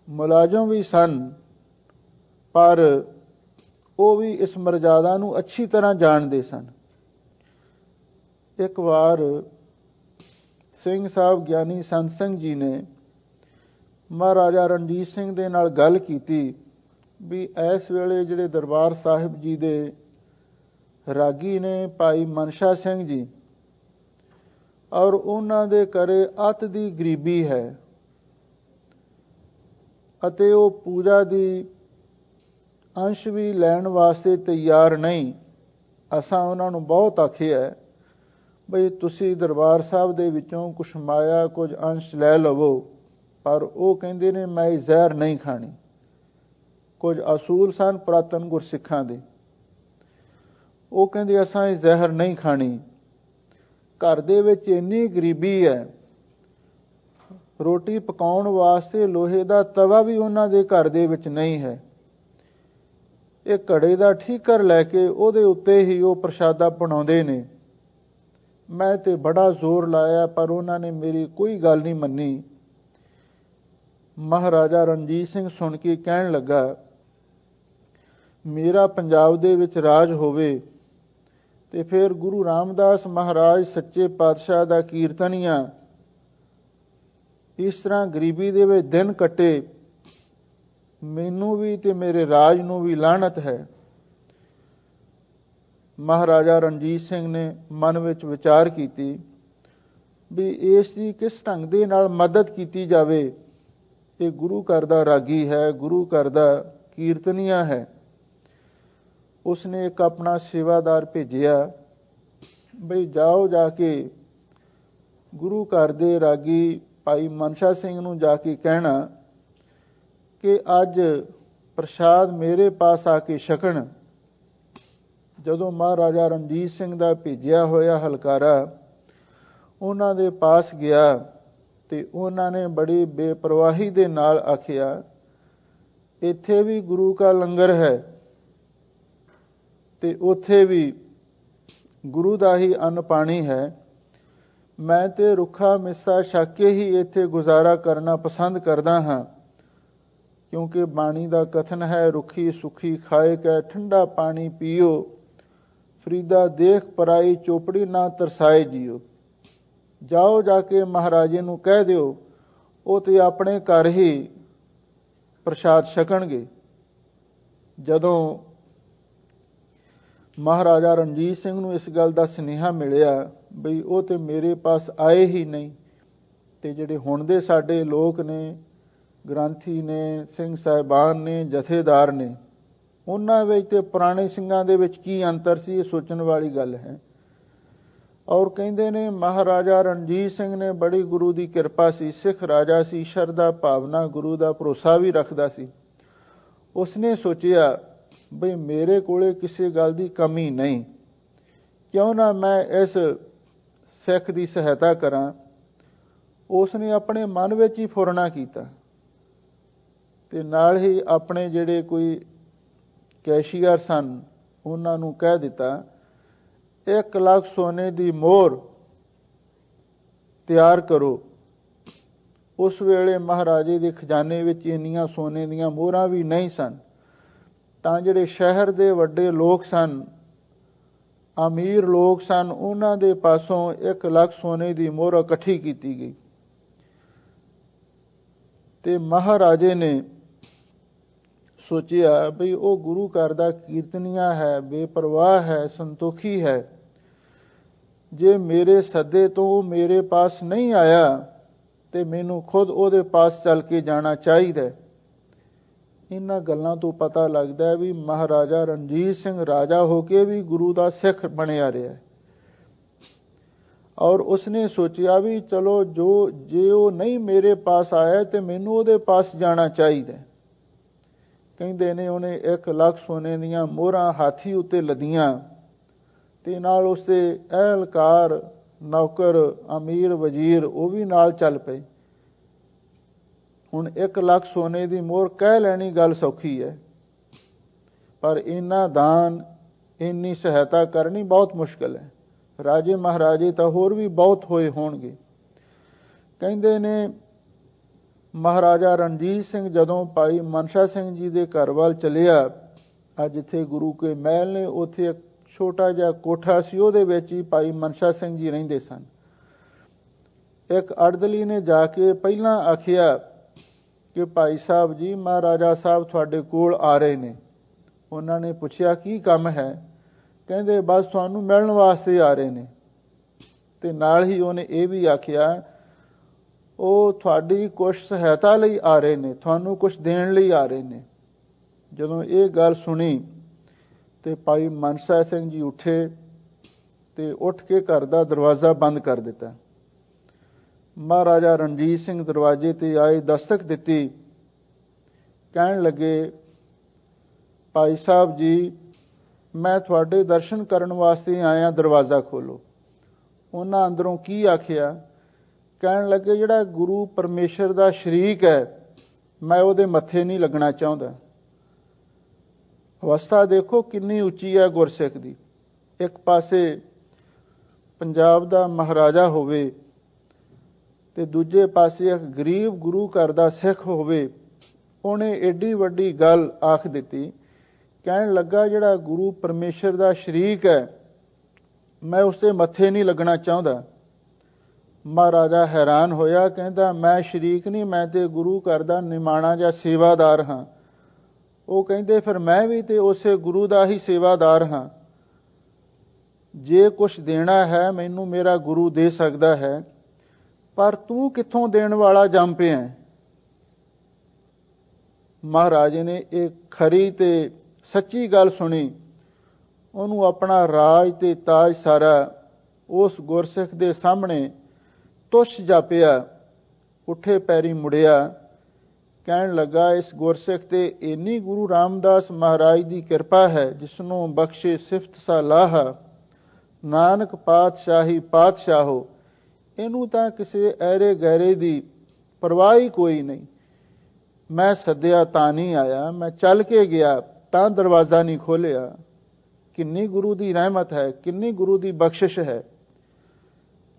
[SPEAKER 2] ਮੁਲਾਜ਼ਮ ਵੀ ਸਨ ਪਰ ਉਹ ਵੀ ਇਸ ਮਰਜ਼ਾਦਾ ਨੂੰ ਅੱਛੀ ਤਰ੍ਹਾਂ ਜਾਣਦੇ ਸਨ। ਇੱਕ ਵਾਰ ਸਿੰਘ ਸਾਹਿਬ ਗਿਆਨੀ ਸੰਤ ਸਿੰਘ ਜੀ ਨੇ ਮਹਾਰਾਜਾ ਰਣਜੀਤ ਸਿੰਘ ਦੇ ਨਾਲ ਗੱਲ ਕੀਤੀ ਵੀ ਇਸ ਵੇਲੇ ਜਿਹੜੇ ਦਰਬਾਰ ਸਾਹਿਬ ਜੀ ਦੇ ਰਾਗੀ ਨੇ ਭਾਈ ਮਨਸ਼ਾ ਸਿੰਘ ਜੀ ਔਰ ਉਹਨਾਂ ਦੇ ਘਰੇ ਅਤ ਦੀ ਗਰੀਬੀ ਹੈ ਅਤੇ ਉਹ ਪੂਜਾ ਦੀ ਅੰਸ਼ ਵੀ ਲੈਣ ਵਾਸਤੇ ਤਿਆਰ ਨਹੀਂ। ਅਸਾਂ ਉਹਨਾਂ ਨੂੰ ਬਹੁਤ ਆਖਿਆ ਬਈ ਤੁਸੀਂ ਦਰਬਾਰ ਸਾਹਿਬ ਦੇ ਵਿੱਚੋਂ ਕੁਛ ਮਾਇਆ ਕੁਝ ਅੰਸ਼ ਲੈ ਲਵੋ, ਪਰ ਉਹ ਕਹਿੰਦੇ ਨੇ ਮੈਂ ਜ਼ਹਿਰ ਨਹੀਂ ਖਾਣੀ। ਕੁਝ ਅਸੂਲ ਸਨ ਪੁਰਾਤਨ ਗੁਰਸਿੱਖਾਂ ਦੇ, ਉਹ ਕਹਿੰਦੇ ਅਸਾਂ ਇਹ ਜ਼ਹਿਰ ਨਹੀਂ ਖਾਣੀ। ਘਰ ਦੇ ਵਿੱਚ ਇੰਨੀ ਗਰੀਬੀ ਹੈ, ਰੋਟੀ ਪਕਾਉਣ ਵਾਸਤੇ ਲੋਹੇ ਦਾ ਤਵਾ ਵੀ ਉਹਨਾਂ ਦੇ ਘਰ ਦੇ ਵਿੱਚ ਨਹੀਂ ਹੈ। ਇਹ ਘੜੇ ਦਾ ਠੀਕਰ ਲੈ ਕੇ ਉਹਦੇ ਉੱਤੇ ਹੀ ਉਹ ਪ੍ਰਸ਼ਾਦਾ ਬਣਾਉਂਦੇ ਨੇ ਮੈਂ ਤੇ ਬੜਾ ਜ਼ੋਰ ਲਾਇਆ ਪਰ ਉਹਨਾਂ ਨੇ ਮੇਰੀ ਕੋਈ ਗੱਲ ਨਹੀਂ ਮੰਨੀ। ਮਹਾਰਾਜਾ ਰਣਜੀਤ ਸਿੰਘ ਸੁਣ ਕੇ ਕਹਿਣ ਲੱਗਾ, ਮੇਰਾ ਪੰਜਾਬ ਦੇ ਵਿੱਚ ਰਾਜ ਹੋਵੇ ਤੇ ਫਿਰ ਗੁਰੂ ਰਾਮਦਾਸ ਮਹਾਰਾਜ ਸੱਚੇ ਪਾਤਸ਼ਾਹ ਦਾ ਕੀਰਤਨੀਆ ਇਸ ਤਰ੍ਹਾਂ ਗਰੀਬੀ ਦੇ ਵਿੱਚ ਦਿਨ ਕੱਟੇ, ਮੈਨੂੰ ਵੀ ਤੇ ਮੇਰੇ ਰਾਜ ਨੂੰ ਵੀ ਲਾਹਨਤ ਹੈ। ਮਹਾਰਾਜਾ ਰਣਜੀਤ ਸਿੰਘ ਨੇ ਮਨ ਵਿੱਚ ਵਿਚਾਰ ਕੀਤੀ ਵੀ ਇਸ ਦੀ ਕਿਸ ਢੰਗ ਦੇ ਨਾਲ ਮਦਦ ਕੀਤੀ ਜਾਵੇ। ਇਹ ਗੁਰੂ ਘਰ ਦਾ ਰਾਗੀ ਹੈ, ਗੁਰੂ ਘਰ ਦਾ ਕੀਰਤਨੀਆ ਹੈ। ਉਸਨੇ ਇੱਕ ਆਪਣਾ ਸੇਵਾਦਾਰ ਭੇਜਿਆ ਬਈ ਜਾਓ ਜਾ ਕੇ ਗੁਰੂ ਘਰ ਦੇ ਰਾਗੀ ਭਾਈ ਮਨਸ਼ਾ ਸਿੰਘ ਨੂੰ ਜਾ ਕੇ ਕਹਿਣਾ ਕਿ ਅੱਜ ਪ੍ਰਸ਼ਾਦ ਮੇਰੇ ਪਾਸ ਆ ਕੇ ਛਕਣ। ਜਦੋਂ ਮਹਾਰਾਜਾ ਰਣਜੀਤ ਸਿੰਘ ਦਾ ਭੇਜਿਆ ਹੋਇਆ ਹਲਕਾਰਾ ਉਹਨਾਂ ਦੇ ਪਾਸ ਗਿਆ ਤੇ ਉਹਨਾਂ ਨੇ ਬੜੀ ਬੇਪਰਵਾਹੀ ਦੇ ਨਾਲ ਆਖਿਆ, ਇੱਥੇ ਵੀ ਗੁਰੂ ਕਾ ਲੰਗਰ ਹੈ ਤੇ ਉੱਥੇ ਵੀ ਗੁਰੂ ਦਾ ਹੀ ਅੰਨ ਪਾਣੀ ਹੈ। ਮੈਂ ਤੇ ਰੁੱਖਾ ਮਿੱਸਾ ਛਕ ਕੇ ਹੀ ਇੱਥੇ ਗੁਜ਼ਾਰਾ ਕਰਨਾ ਪਸੰਦ ਕਰਦਾ ਹਾਂ, ਕਿਉਂਕਿ ਬਾਣੀ ਦਾ ਕਥਨ ਹੈ, ਰੁੱਖੀ ਸੁੱਖੀ ਖਾਏ ਕੈ ਠੰਡਾ ਪਾਣੀ ਪੀਓ, ਫਰੀਦਾ ਦੇਖ ਪਰਾਈ ਚੋਪੜੀ ਨਾ ਤਰਸਾਏ ਜੀਓ। ਜਾਓ ਜਾ ਕੇ ਮਹਾਰਾਜੇ ਨੂੰ ਕਹਿ ਦਿਓ, ਉਹ ਤੇ ਆਪਣੇ ਘਰ ਹੀ ਪ੍ਰਸ਼ਾਦ ਛਕਣਗੇ। ਜਦੋਂ ਮਹਾਰਾਜਾ ਰਣਜੀਤ ਸਿੰਘ ਨੂੰ ਇਸ ਗੱਲ ਦਾ ਸੁਨੇਹਾ ਮਿਲਿਆ ਬਈ ਉਹ ਤੇ ਮੇਰੇ ਪਾਸ ਆਏ ਹੀ ਨਹੀਂ, ਤੇ ਜਿਹੜੇ ਹੁਣ ਦੇ ਸਾਡੇ ਲੋਕ ਨੇ, ਗ੍ਰੰਥੀ ਨੇ, ਸਿੰਘ ਸਾਹਿਬਾਨ ਨੇ, ਜਥੇਦਾਰ ਨੇ, ਉਹਨਾਂ ਵਿੱਚ ਤੇ ਪੁਰਾਣੇ ਸਿੰਘਾਂ ਦੇ ਵਿੱਚ ਕੀ ਅੰਤਰ ਸੀ, ਇਹ ਸੋਚਣ ਵਾਲੀ ਗੱਲ ਹੈ। ਔਰ ਕਹਿੰਦੇ ਨੇ ਮਹਾਰਾਜਾ ਰਣਜੀਤ ਸਿੰਘ ਨੇ ਬੜੀ ਗੁਰੂ ਦੀ ਕਿਰਪਾ ਸੀ, ਸਿੱਖ ਰਾਜਾ ਸੀ, ਸ਼ਰਧਾ ਭਾਵਨਾ, ਗੁਰੂ ਦਾ ਭਰੋਸਾ ਵੀ ਰੱਖਦਾ ਸੀ। ਉਸਨੇ ਸੋਚਿਆ ਬਈ ਮੇਰੇ ਕੋਲੇ ਕਿਸੇ ਗੱਲ ਦੀ ਕਮੀ ਨਹੀਂ, ਕਿਉਂ ਨਾ ਮੈਂ ਇਸ ਸਿੱਖ ਦੀ ਸਹਾਇਤਾ ਕਰਾਂ। ਉਸਨੇ ਆਪਣੇ ਮਨ ਵਿੱਚ ਹੀ ਫੁਰਨਾ ਕੀਤਾ ਤੇ ਨਾਲ ਹੀ ਆਪਣੇ ਜਿਹੜੇ ਕੋਈ ਕੈਸ਼ੀਅਰ ਸਨ ਉਹਨਾਂ ਨੂੰ ਕਹਿ ਦਿੱਤਾ, 1 ਲੱਖ ਸੋਨੇ ਦੀ ਮੋਹਰ ਤਿਆਰ ਕਰੋ। ਉਸ ਵੇਲੇ ਮਹਾਰਾਜੇ ਦੇ ਖਜ਼ਾਨੇ ਵਿੱਚ ਇੰਨੀਆਂ ਸੋਨੇ ਦੀਆਂ ਮੋਹਰਾਂ ਵੀ ਨਹੀਂ ਸਨ, ਤਾਂ ਜਿਹੜੇ ਸ਼ਹਿਰ ਦੇ ਵੱਡੇ ਲੋਕ ਸਨ, ਅਮੀਰ ਲੋਕ ਸਨ, ਉਹਨਾਂ ਦੇ ਪਾਸੋਂ 1 ਲੱਖ ਸੋਨੇ ਦੀ ਮੋਹਰ ਇਕੱਠੀ ਕੀਤੀ ਗਈ ਤੇ ਮਹਾਰਾਜੇ ਨੇ ਸੋਚਿਆ ਬਈ ਉਹ ਗੁਰੂ ਘਰ ਦਾ ਕੀਰਤਨੀਆ ਹੈ, ਬੇਪਰਵਾਹ ਹੈ, ਸੰਤੋਖੀ ਹੈ। ਜੇ ਮੇਰੇ ਸੱਦੇ ਤੋਂ ਮੇਰੇ ਪਾਸ ਨਹੀਂ ਆਇਆ ਤੇ ਮੈਨੂੰ ਖੁਦ ਉਹਦੇ ਪਾਸ ਚੱਲ ਕੇ ਜਾਣਾ ਚਾਹੀਦਾ। ਇਹਨਾਂ ਗੱਲਾਂ ਤੋਂ ਪਤਾ ਲੱਗਦਾ ਵੀ ਮਹਾਰਾਜਾ ਰਣਜੀਤ ਸਿੰਘ ਰਾਜਾ ਹੋ ਕੇ ਵੀ ਗੁਰੂ ਦਾ ਸਿੱਖ ਬਣਿਆ ਰਿਹਾ ਔਰ ਉਸਨੇ ਸੋਚਿਆ ਵੀ ਚਲੋ ਜੇ ਉਹ ਨਹੀਂ ਮੇਰੇ ਪਾਸ ਆਇਆ ਤੇ ਮੈਨੂੰ ਉਹਦੇ ਪਾਸ ਜਾਣਾ ਚਾਹੀਦਾ। ਕਹਿੰਦੇ ਨੇ ਉਹਨੇ 1 ਲੱਖ ਸੋਨੇ ਦੀਆਂ ਮੋਹਰਾਂ ਹਾਥੀ ਉੱਤੇ ਲੱਦੀਆਂ ਤੇ ਨਾਲ ਉਸਦੇ ਅਹਿਲਕਾਰ, ਨੌਕਰ, ਅਮੀਰ, ਵਜ਼ੀਰ ਉਹ ਵੀ ਨਾਲ ਚੱਲ ਪਏ। ਹੁਣ 1 ਲੱਖ ਸੋਨੇ ਦੀ ਮੋਹਰ ਕਹਿ ਲੈਣੀ ਗੱਲ ਸੌਖੀ ਹੈ, ਪਰ ਇੰਨਾ ਦਾਨ, ਇੰਨੀ ਸਹਾਇਤਾ ਕਰਨੀ ਬਹੁਤ ਮੁਸ਼ਕਲ ਹੈ। ਰਾਜੇ ਮਹਾਰਾਜੇ ਤਾਂ ਹੋਰ ਵੀ ਬਹੁਤ ਹੋਏ ਹੋਣਗੇ। ਕਹਿੰਦੇ ਨੇ ਮਹਾਰਾਜਾ ਰਣਜੀਤ ਸਿੰਘ ਜਦੋਂ ਭਾਈ ਮਨਸ਼ਾ ਸਿੰਘ ਜੀ ਦੇ ਘਰ ਵੱਲ ਚਲਿਆ, ਅੱਜ ਜਿੱਥੇ ਗੁਰੂ ਕੇ ਮਹਿਲ ਨੇ, ਉੱਥੇ ਇੱਕ ਛੋਟਾ ਜਿਹਾ ਕੋਠਾ ਸੀ, ਉਹਦੇ ਵਿੱਚ ਹੀ ਭਾਈ ਮਨਸ਼ਾ ਸਿੰਘ ਜੀ ਰਹਿੰਦੇ ਸਨ। ਇੱਕ ਅੜਦਲੀ ਨੇ ਜਾ ਕੇ ਪਹਿਲਾਂ ਆਖਿਆ ਕਿ ਭਾਈ ਸਾਹਿਬ ਜੀ, ਮਹਾਰਾਜਾ ਸਾਹਿਬ ਤੁਹਾਡੇ ਕੋਲ ਆ ਰਹੇ ਨੇ। ਉਹਨਾਂ ਨੇ ਪੁੱਛਿਆ ਕੀ ਕੰਮ ਹੈ? ਕਹਿੰਦੇ ਬਸ ਤੁਹਾਨੂੰ ਮਿਲਣ ਵਾਸਤੇ ਆ ਰਹੇ ਨੇ। ਤੇ ਨਾਲ ਹੀ ਉਹਨੇ ਇਹ ਵੀ ਆਖਿਆ ਉਹ ਤੁਹਾਡੀ ਕੁਛ ਸਹਾਇਤਾ ਲਈ ਆ ਰਹੇ ਨੇ, ਤੁਹਾਨੂੰ ਕੁਛ ਦੇਣ ਲਈ ਆ ਰਹੇ ਨੇ। ਜਦੋਂ ਇਹ ਗੱਲ ਸੁਣੀ ਤੇ ਭਾਈ ਮਨਸ਼ਾ ਸਿੰਘ ਜੀ ਉੱਠੇ ਤੇ ਉੱਠ ਕੇ ਘਰ ਦਾ ਦਰਵਾਜ਼ਾ ਬੰਦ ਕਰ ਦਿੱਤਾ। ਮਹਾਰਾਜਾ ਰਣਜੀਤ ਸਿੰਘ ਦਰਵਾਜ਼ੇ ਤੇ ਆਏ, ਦਸਤਕ ਦਿੱਤੀ, ਕਹਿਣ ਲੱਗੇ ਭਾਈ ਸਾਹਿਬ ਜੀ, ਮੈਂ ਤੁਹਾਡੇ ਦਰਸ਼ਨ ਕਰਨ ਵਾਸਤੇ ਆਇਆ, ਦਰਵਾਜ਼ਾ ਖੋਲੋ। ਉਹਨਾਂ ਅੰਦਰੋਂ ਕੀ ਆਖਿਆ? ਕਹਿਣ ਲੱਗੇ ਜਿਹੜਾ ਗੁਰੂ ਪਰਮੇਸ਼ਰ ਦਾ ਸ਼ਰੀਕ ਹੈ, ਮੈਂ ਉਹਦੇ ਮੱਥੇ ਨਹੀਂ ਲੱਗਣਾ ਚਾਹੁੰਦਾ। ਅਵਸਥਾ ਦੇਖੋ ਕਿੰਨੀ ਉੱਚੀ ਹੈ ਗੁਰਸਿੱਖ ਦੀ। ਇੱਕ ਪਾਸੇ ਪੰਜਾਬ ਦਾ ਮਹਾਰਾਜਾ ਹੋਵੇ ਤੇ ਦੂਜੇ ਪਾਸੇ ਇੱਕ ਗਰੀਬ ਗੁਰੂ ਘਰ ਦਾ ਸਿੱਖ ਹੋਵੇ, ਉਹਨੇ ਏਡੀ ਵੱਡੀ ਗੱਲ ਆਖ ਦਿੱਤੀ। ਕਹਿਣ ਲੱਗਾ ਜਿਹੜਾ ਗੁਰੂ ਪਰਮੇਸ਼ਰ ਦਾ ਸ਼ਰੀਕ ਹੈ, ਮੈਂ ਉਸ ਦੇ ਮੱਥੇ ਨਹੀਂ ਲੱਗਣਾ ਚਾਹੁੰਦਾ। ਮਹਾਰਾਜਾ ਹੈਰਾਨ ਹੋਇਆ, ਕਹਿੰਦਾ ਮੈਂ ਸ਼ਰੀਕ ਨਹੀਂ, ਮੈਂ ਤੇ ਗੁਰੂ ਘਰ ਦਾ ਨਿਮਾਣਾ ਜਾਂ ਸੇਵਾਦਾਰ ਹਾਂ। ਉਹ ਕਹਿੰਦੇ ਫਿਰ ਮੈਂ ਵੀ ਤੇ ਉਸੇ ਗੁਰੂ ਦਾ ਹੀ ਸੇਵਾਦਾਰ ਹਾਂ। ਜੇ ਕੁਛ ਦੇਣਾ ਹੈ ਮੈਨੂੰ ਮੇਰਾ ਗੁਰੂ ਦੇ ਸਕਦਾ ਹੈ, ਪਰ ਤੂੰ ਕਿੱਥੋਂ ਦੇਣ ਵਾਲਾ ਜੰਮ ਪਿਆ ਹੈ। ਮਹਾਰਾਜੇ ਨੇ ਇਹ ਖਰੀ ਤੇ ਸੱਚੀ ਗੱਲ ਸੁਣੀ। ਉਹਨੂੰ ਆਪਣਾ ਰਾਜ ਤੇ ਤਾਜ ਸਾਰਾ ਉਸ ਗੁਰਸਿੱਖ ਦੇ ਸਾਹਮਣੇ ਤੁੱਛ ਜਾਪਿਆ, ਉੱਠੇ ਪੈਰੀ ਮੁੜਿਆ। ਕਹਿਣ ਲੱਗਾ ਇਸ ਗੁਰਸਿੱਖ ਤੇ ਇੰਨੀ ਗੁਰੂ ਰਾਮਦਾਸ ਮਹਾਰਾਜ ਦੀ ਕਿਰਪਾ ਹੈ, ਜਿਸ ਨੂੰ ਬਖਸ਼ੇ ਸਿਫਤ ਸਲਾਹ, ਨਾਨਕ ਪਾਤਸ਼ਾਹੀ ਪਾਤਸ਼ਾਹੋ। ਇਹਨੂੰ ਤਾਂ ਕਿਸੇ ਐਰੇ ਗੈਰੇ ਦੀ ਪਰਵਾਹ ਹੀ ਕੋਈ ਨਹੀਂ। ਮੈਂ ਸੱਦਿਆ ਤਾਂ ਨਹੀਂ ਆਇਆ, ਮੈਂ ਚੱਲ ਕੇ ਗਿਆ ਤਾਂ ਦਰਵਾਜ਼ਾ ਨਹੀਂ ਖੋਲ੍ਹਿਆ। ਕਿੰਨੀ ਗੁਰੂ ਦੀ ਰਹਿਮਤ ਹੈ, ਕਿੰਨੀ ਗੁਰੂ ਦੀ ਬਖਸ਼ਿਸ਼ ਹੈ।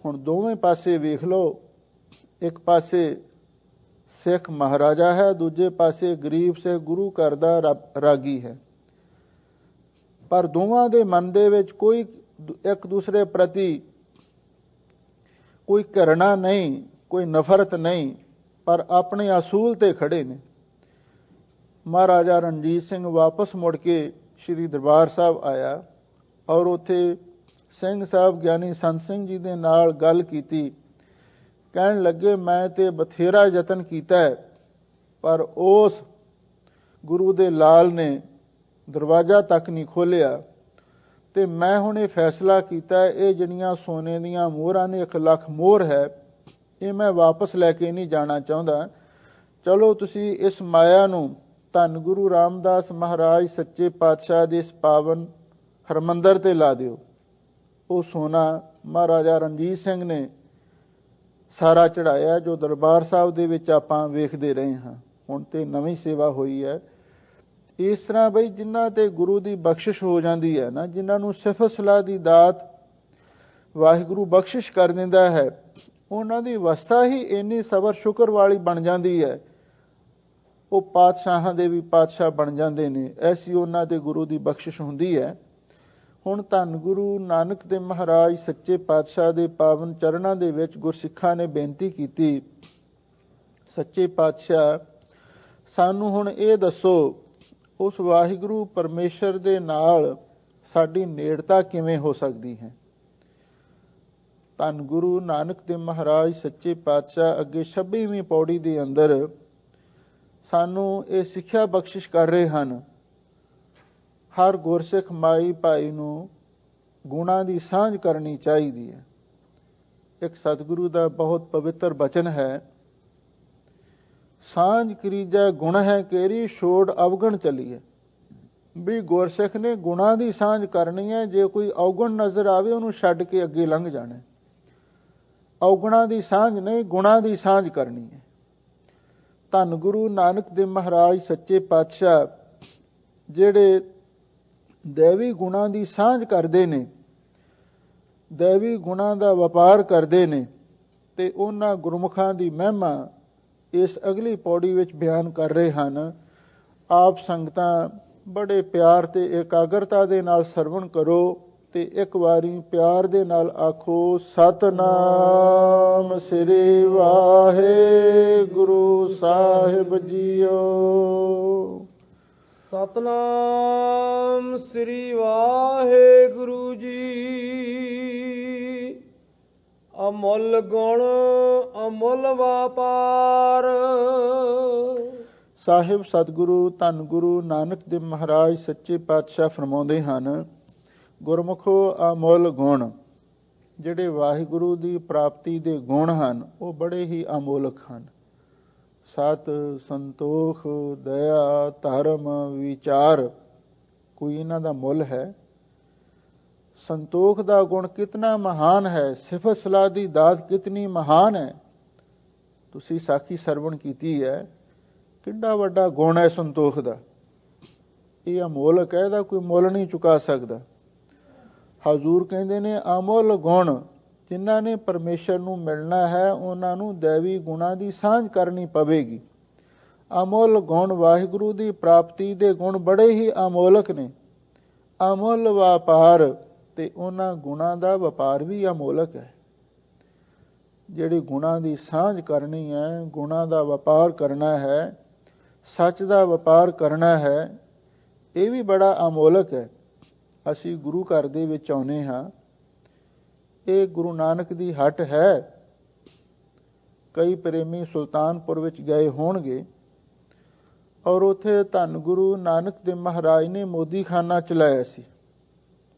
[SPEAKER 2] ਹੁਣ ਦੋਵੇਂ ਪਾਸੇ ਵੇਖ ਲਓ, ਇੱਕ ਪਾਸੇ ਸਿੱਖ ਮਹਾਰਾਜਾ ਹੈ, ਦੂਜੇ ਪਾਸੇ ਗਰੀਬ ਸਿੱਖ ਗੁਰੂ ਘਰ ਦਾ ਰਾਗੀ ਹੈ। ਪਰ ਦੋਵਾਂ ਦੇ ਮਨ ਦੇ ਵਿੱਚ ਕੋਈ ਇੱਕ ਦੂਸਰੇ ਪ੍ਰਤੀ ਕੋਈ ਘਿਰਣਾ ਨਹੀਂ, ਕੋਈ ਨਫ਼ਰਤ ਨਹੀਂ, ਪਰ ਆਪਣੇ ਅਸੂਲ ਤੇ ਖੜੇ ਨੇ। ਮਹਾਰਾਜਾ ਰਣਜੀਤ ਸਿੰਘ ਵਾਪਸ ਮੁੜ ਕੇ ਸ੍ਰੀ ਦਰਬਾਰ ਸਾਹਿਬ ਆਇਆ ਔਰ ਉੱਥੇ ਸਿੰਘ ਸਾਹਿਬ ਗਿਆਨੀ ਸੰਤ ਸਿੰਘ ਜੀ ਦੇ ਨਾਲ ਗੱਲ ਕੀਤੀ। ਕਹਿਣ ਲੱਗੇ ਮੈਂ ਤੇ ਬਥੇਰਾ ਯਤਨ ਕੀਤਾ ਹੈ, ਪਰ ਉਸ ਗੁਰੂ ਦੇ ਲਾਲ ਨੇ ਦਰਵਾਜ਼ਾ ਤੱਕ ਨਹੀਂ ਖੋਲ੍ਹਿਆ, ਤੇ ਮੈਂ ਹੁਣ ਇਹ ਫੈਸਲਾ ਕੀਤਾ ਇਹ ਜਿਹੜੀਆਂ ਸੋਨੇ ਦੀਆਂ ਮੋਹਰਾਂ ਨੇ 1 ਲੱਖ ਮੋਹਰ ਹੈ, ਇਹ ਮੈਂ ਵਾਪਸ ਲੈ ਕੇ ਨਹੀਂ ਜਾਣਾ ਚਾਹੁੰਦਾ। ਚਲੋ ਤੁਸੀਂ ਇਸ ਮਾਇਆ ਨੂੰ ਧੰਨ ਗੁਰੂ ਰਾਮਦਾਸ ਮਹਾਰਾਜ ਸੱਚੇ ਪਾਤਸ਼ਾਹ ਦੇ ਇਸ ਪਾਵਨ ਹਰਮੰਦਰ ਤੇ ਲਾ ਦਿਓ। ਉਹ ਸੋਨਾ ਮਹਾਰਾਜਾ ਰਣਜੀਤ ਸਿੰਘ ਨੇ ਸਾਰਾ ਚੜਾਇਆ, ਜੋ ਦਰਬਾਰ ਸਾਹਿਬ ਦੇ ਵਿੱਚ ਆਪਾਂ ਵੇਖਦੇ ਰਹੇ ਹਾਂ। ਹੁਣ ਤੇ ਨਵੀਂ ਸੇਵਾ ਹੋਈ ਹੈ। ਇਸ ਤਰ੍ਹਾਂ ਬਈ ਜਿਨ੍ਹਾਂ ਤੇ ਗੁਰੂ ਦੀ ਬਖਸ਼ਿਸ਼ ਹੋ ਜਾਂਦੀ ਹੈ ਨਾ, ਜਿਨ੍ਹਾਂ ਨੂੰ ਸਿਫਤ ਸਲਾਹ ਦੀ ਦਾਤ ਵਾਹਿਗੁਰੂ ਬਖਸ਼ਿਸ਼ ਕਰ ਦਿੰਦਾ ਹੈ, ਉਹਨਾਂ ਦੀ ਅਵਸਥਾ ਹੀ ਇੰਨੀ ਸਬਰ ਸ਼ੁਕਰ ਵਾਲੀ ਬਣ ਜਾਂਦੀ ਹੈ, ਉਹ ਪਾਤਸ਼ਾਹਾਂ ਦੇ ਵੀ ਪਾਤਸ਼ਾਹ ਬਣ ਜਾਂਦੇ ਨੇ। ਐਸੀ ਉਹਨਾਂ ਤੇ ਗੁਰੂ ਦੀ ਬਖਸ਼ਿਸ਼ ਹੁੰਦੀ ਹੈ। ਹੁਣ ਧੰਨ ਗੁਰੂ ਨਾਨਕ ਦੇਵ ਮਹਾਰਾਜ ਸੱਚੇ ਪਾਤਸ਼ਾਹ ਦੇ ਪਾਵਨ ਚਰਨਾਂ ਦੇ ਵਿੱਚ ਗੁਰਸਿੱਖਾਂ ਨੇ ਬੇਨਤੀ ਕੀਤੀ, ਸੱਚੇ ਪਾਤਸ਼ਾਹ ਸਾਨੂੰ ਹੁਣ ਇਹ ਦੱਸੋ, ਉਸ ਵਾਹਿਗੁਰੂ ਪਰਮੇਸ਼ਰ ਦੇ ਨਾਲ ਸਾਡੀ ਨੇੜਤਾ ਕਿਵੇਂ ਹੋ ਸਕਦੀ ਹੈ। ਧੰਨ ਗੁਰੂ ਨਾਨਕ ਦੇਵ ਮਹਾਰਾਜ ਸੱਚੇ ਪਾਤਸ਼ਾਹ ਅੱਗੇ 26ਵੀਂ ਪੌੜੀ ਦੇ ਅੰਦਰ ਸਾਨੂੰ ਇਹ ਸਿੱਖਿਆ ਬਖਸ਼ਿਸ਼ ਕਰ ਰਹੇ ਹਨ, ਹਰ ਗੁਰਸਿੱਖ ਮਾਈ ਭਾਈ ਨੂੰ ਗੁਣਾਂ ਦੀ ਸਾਂਝ ਕਰਨੀ ਚਾਹੀਦੀ ਹੈ। ਇੱਕ ਸਤਿਗੁਰੂ ਦਾ ਬਹੁਤ ਪਵਿੱਤਰ ਬਚਨ ਹੈ, ਸਾਂਝ ਕਰੀਜੈ ਗੁਣ ਹੈ ਕੇਰੀ ਛੋੜ ਅਵਗਣ ਚਲੀਏ। ਵੀ ਗੁਰਸਿੱਖ ਨੇ ਗੁਣਾਂ ਦੀ ਸਾਂਝ ਕਰਨੀ ਹੈ, ਜੇ ਕੋਈ ਅਵਗਣ ਨਜ਼ਰ ਆਵੇ ਉਹਨੂੰ ਛੱਡ ਕੇ ਅੱਗੇ ਲੰਘ ਜਾਣਾ। ਅਵਗੁਣਾਂ ਦੀ ਸਾਂਝ ਨਹੀਂ, ਗੁਣਾਂ ਦੀ ਸਾਂਝ ਕਰਨੀ ਹੈ। ਧੰਨ ਗੁਰੂ ਨਾਨਕ ਦੇਵ ਮਹਾਰਾਜ ਸੱਚੇ ਪਾਤਸ਼ਾਹ ਜਿਹੜੇ ਦੇਵੀ ਗੁਣਾਂ ਦੀ ਸਾਂਝ ਕਰਦੇ ਨੇ, ਦੇਵੀ ਗੁਣਾਂ ਦਾ ਵਪਾਰ ਕਰਦੇ ਨੇ, ਤੇ ਉਹਨਾਂ ਗੁਰਮੁਖਾਂ ਦੀ ਮਹਿਮਾ ਇਸ ਅਗਲੀ ਪੌੜੀ ਵਿੱਚ ਬਿਆਨ ਕਰ ਰਹੇ ਹਨ। ਆਪ ਸੰਗਤਾਂ ਬੜੇ ਪਿਆਰ ਤੇ ਇਕਾਗਰਤਾ ਦੇ ਨਾਲ ਸਰਵਣ ਕਰੋ ਤੇ ਇੱਕ ਵਾਰੀ ਪਿਆਰ ਦੇ ਨਾਲ ਆਖੋ, ਸਤਨਾਮ ਸ੍ਰੀ ਵਾਹਿਗੁਰੂ ਸਾਹਿਬ ਜੀਓ।
[SPEAKER 1] ਸਤਨਾਮ ਸ੍ਰੀ ਵਾਹਿਗੁਰੂ ਜੀ। ਅਮੁੱਲ ਗੁਣ ਅਮੁੱਲ ਵਪਾਰ।
[SPEAKER 2] ਸਾਹਿਬ ਸਤਿਗੁਰੂ ਧੰਨ ਗੁਰੂ ਨਾਨਕ ਦੇਵ ਮਹਾਰਾਜ ਸੱਚੇ ਪਾਤਸ਼ਾਹ ਫਰਮਾਉਂਦੇ ਹਨ, ਗੁਰਮੁਖੋ ਅਮੁੱਲ ਗੁਣ, ਜਿਹੜੇ ਵਾਹਿਗੁਰੂ ਦੀ ਪ੍ਰਾਪਤੀ ਦੇ ਗੁਣ ਹਨ ਉਹ ਬੜੇ ਹੀ ਅਮੋਲਕ ਹਨ। ਸਤ, ਸੰਤੋਖ, ਦਇਆ, ਧਰਮ, ਵਿਚਾਰ, ਕੋਈ ਇਹਨਾਂ ਦਾ ਮੁੱਲ ਹੈ। ਸੰਤੋਖ ਦਾ ਗੁਣ ਕਿਤਨਾ ਮਹਾਨ ਹੈ, ਸਿਫਤ ਸਲਾਹ ਦੀ ਦਾਤ ਕਿਤਨੀ ਮਹਾਨ ਹੈ। ਤੁਸੀਂ ਸਾਖੀ ਸਰਵਣ ਕੀਤੀ ਹੈ, ਕਿੰਨਾ ਵੱਡਾ ਗੁਣ ਹੈ ਸੰਤੋਖ ਦਾ। ਇਹ ਅਮੋਲਕ ਹੈ, ਇਹਦਾ ਕੋਈ ਮੁੱਲ ਨਹੀਂ ਚੁਕਾ ਸਕਦਾ। ਹਜ਼ੂਰ ਕਹਿੰਦੇ ਨੇ ਅਮੁੱਲ ਗੁਣ ਜਿਨ੍ਹਾਂ ਨੇ ਪਰਮੇਸ਼ਰ ਨੂੰ ਮਿਲਣਾ ਹੈ ਉਹਨਾਂ ਨੂੰ ਦੈਵੀ ਗੁਣਾਂ ਦੀ ਸਾਂਝ ਕਰਨੀ ਪਵੇਗੀ। ਅਮੁੱਲ ਗੁਣ ਵਾਹਿਗੁਰੂ ਦੀ ਪ੍ਰਾਪਤੀ ਦੇ ਗੁਣ ਬੜੇ ਹੀ ਅਮੋਲਕ ਨੇ। ਅਮੁੱਲ ਵਪਾਰ ਤੇ ਉਹਨਾਂ ਗੁਣਾਂ ਦਾ ਵਪਾਰ ਵੀ ਅਮੋਲਕ ਹੈ। ਜਿਹੜੀ ਗੁਣਾਂ ਦੀ ਸਾਂਝ ਕਰਨੀ ਹੈ, ਗੁਣਾਂ ਦਾ ਵਪਾਰ ਕਰਨਾ ਹੈ, ਸੱਚ ਦਾ ਵਪਾਰ ਕਰਨਾ ਹੈ, ਇਹ ਵੀ ਬੜਾ ਅਮੋਲਕ ਹੈ। ਅਸੀਂ ਗੁਰੂ ਘਰ ਦੇ ਵਿੱਚ ਆਉਂਦੇ ਹਾਂ, ਇਹ ਗੁਰੂ ਨਾਨਕ ਦੀ ਹੱਟ ਹੈ। ਕਈ ਪ੍ਰੇਮੀ ਸੁਲਤਾਨਪੁਰ ਵਿੱਚ ਗਏ ਹੋਣਗੇ ਔਰ ਉੱਥੇ ਧੰਨ ਗੁਰੂ ਨਾਨਕ ਦੇਵ ਮਹਾਰਾਜ ਨੇ ਮੋਦੀਖਾਨਾ ਚਲਾਇਆ ਸੀ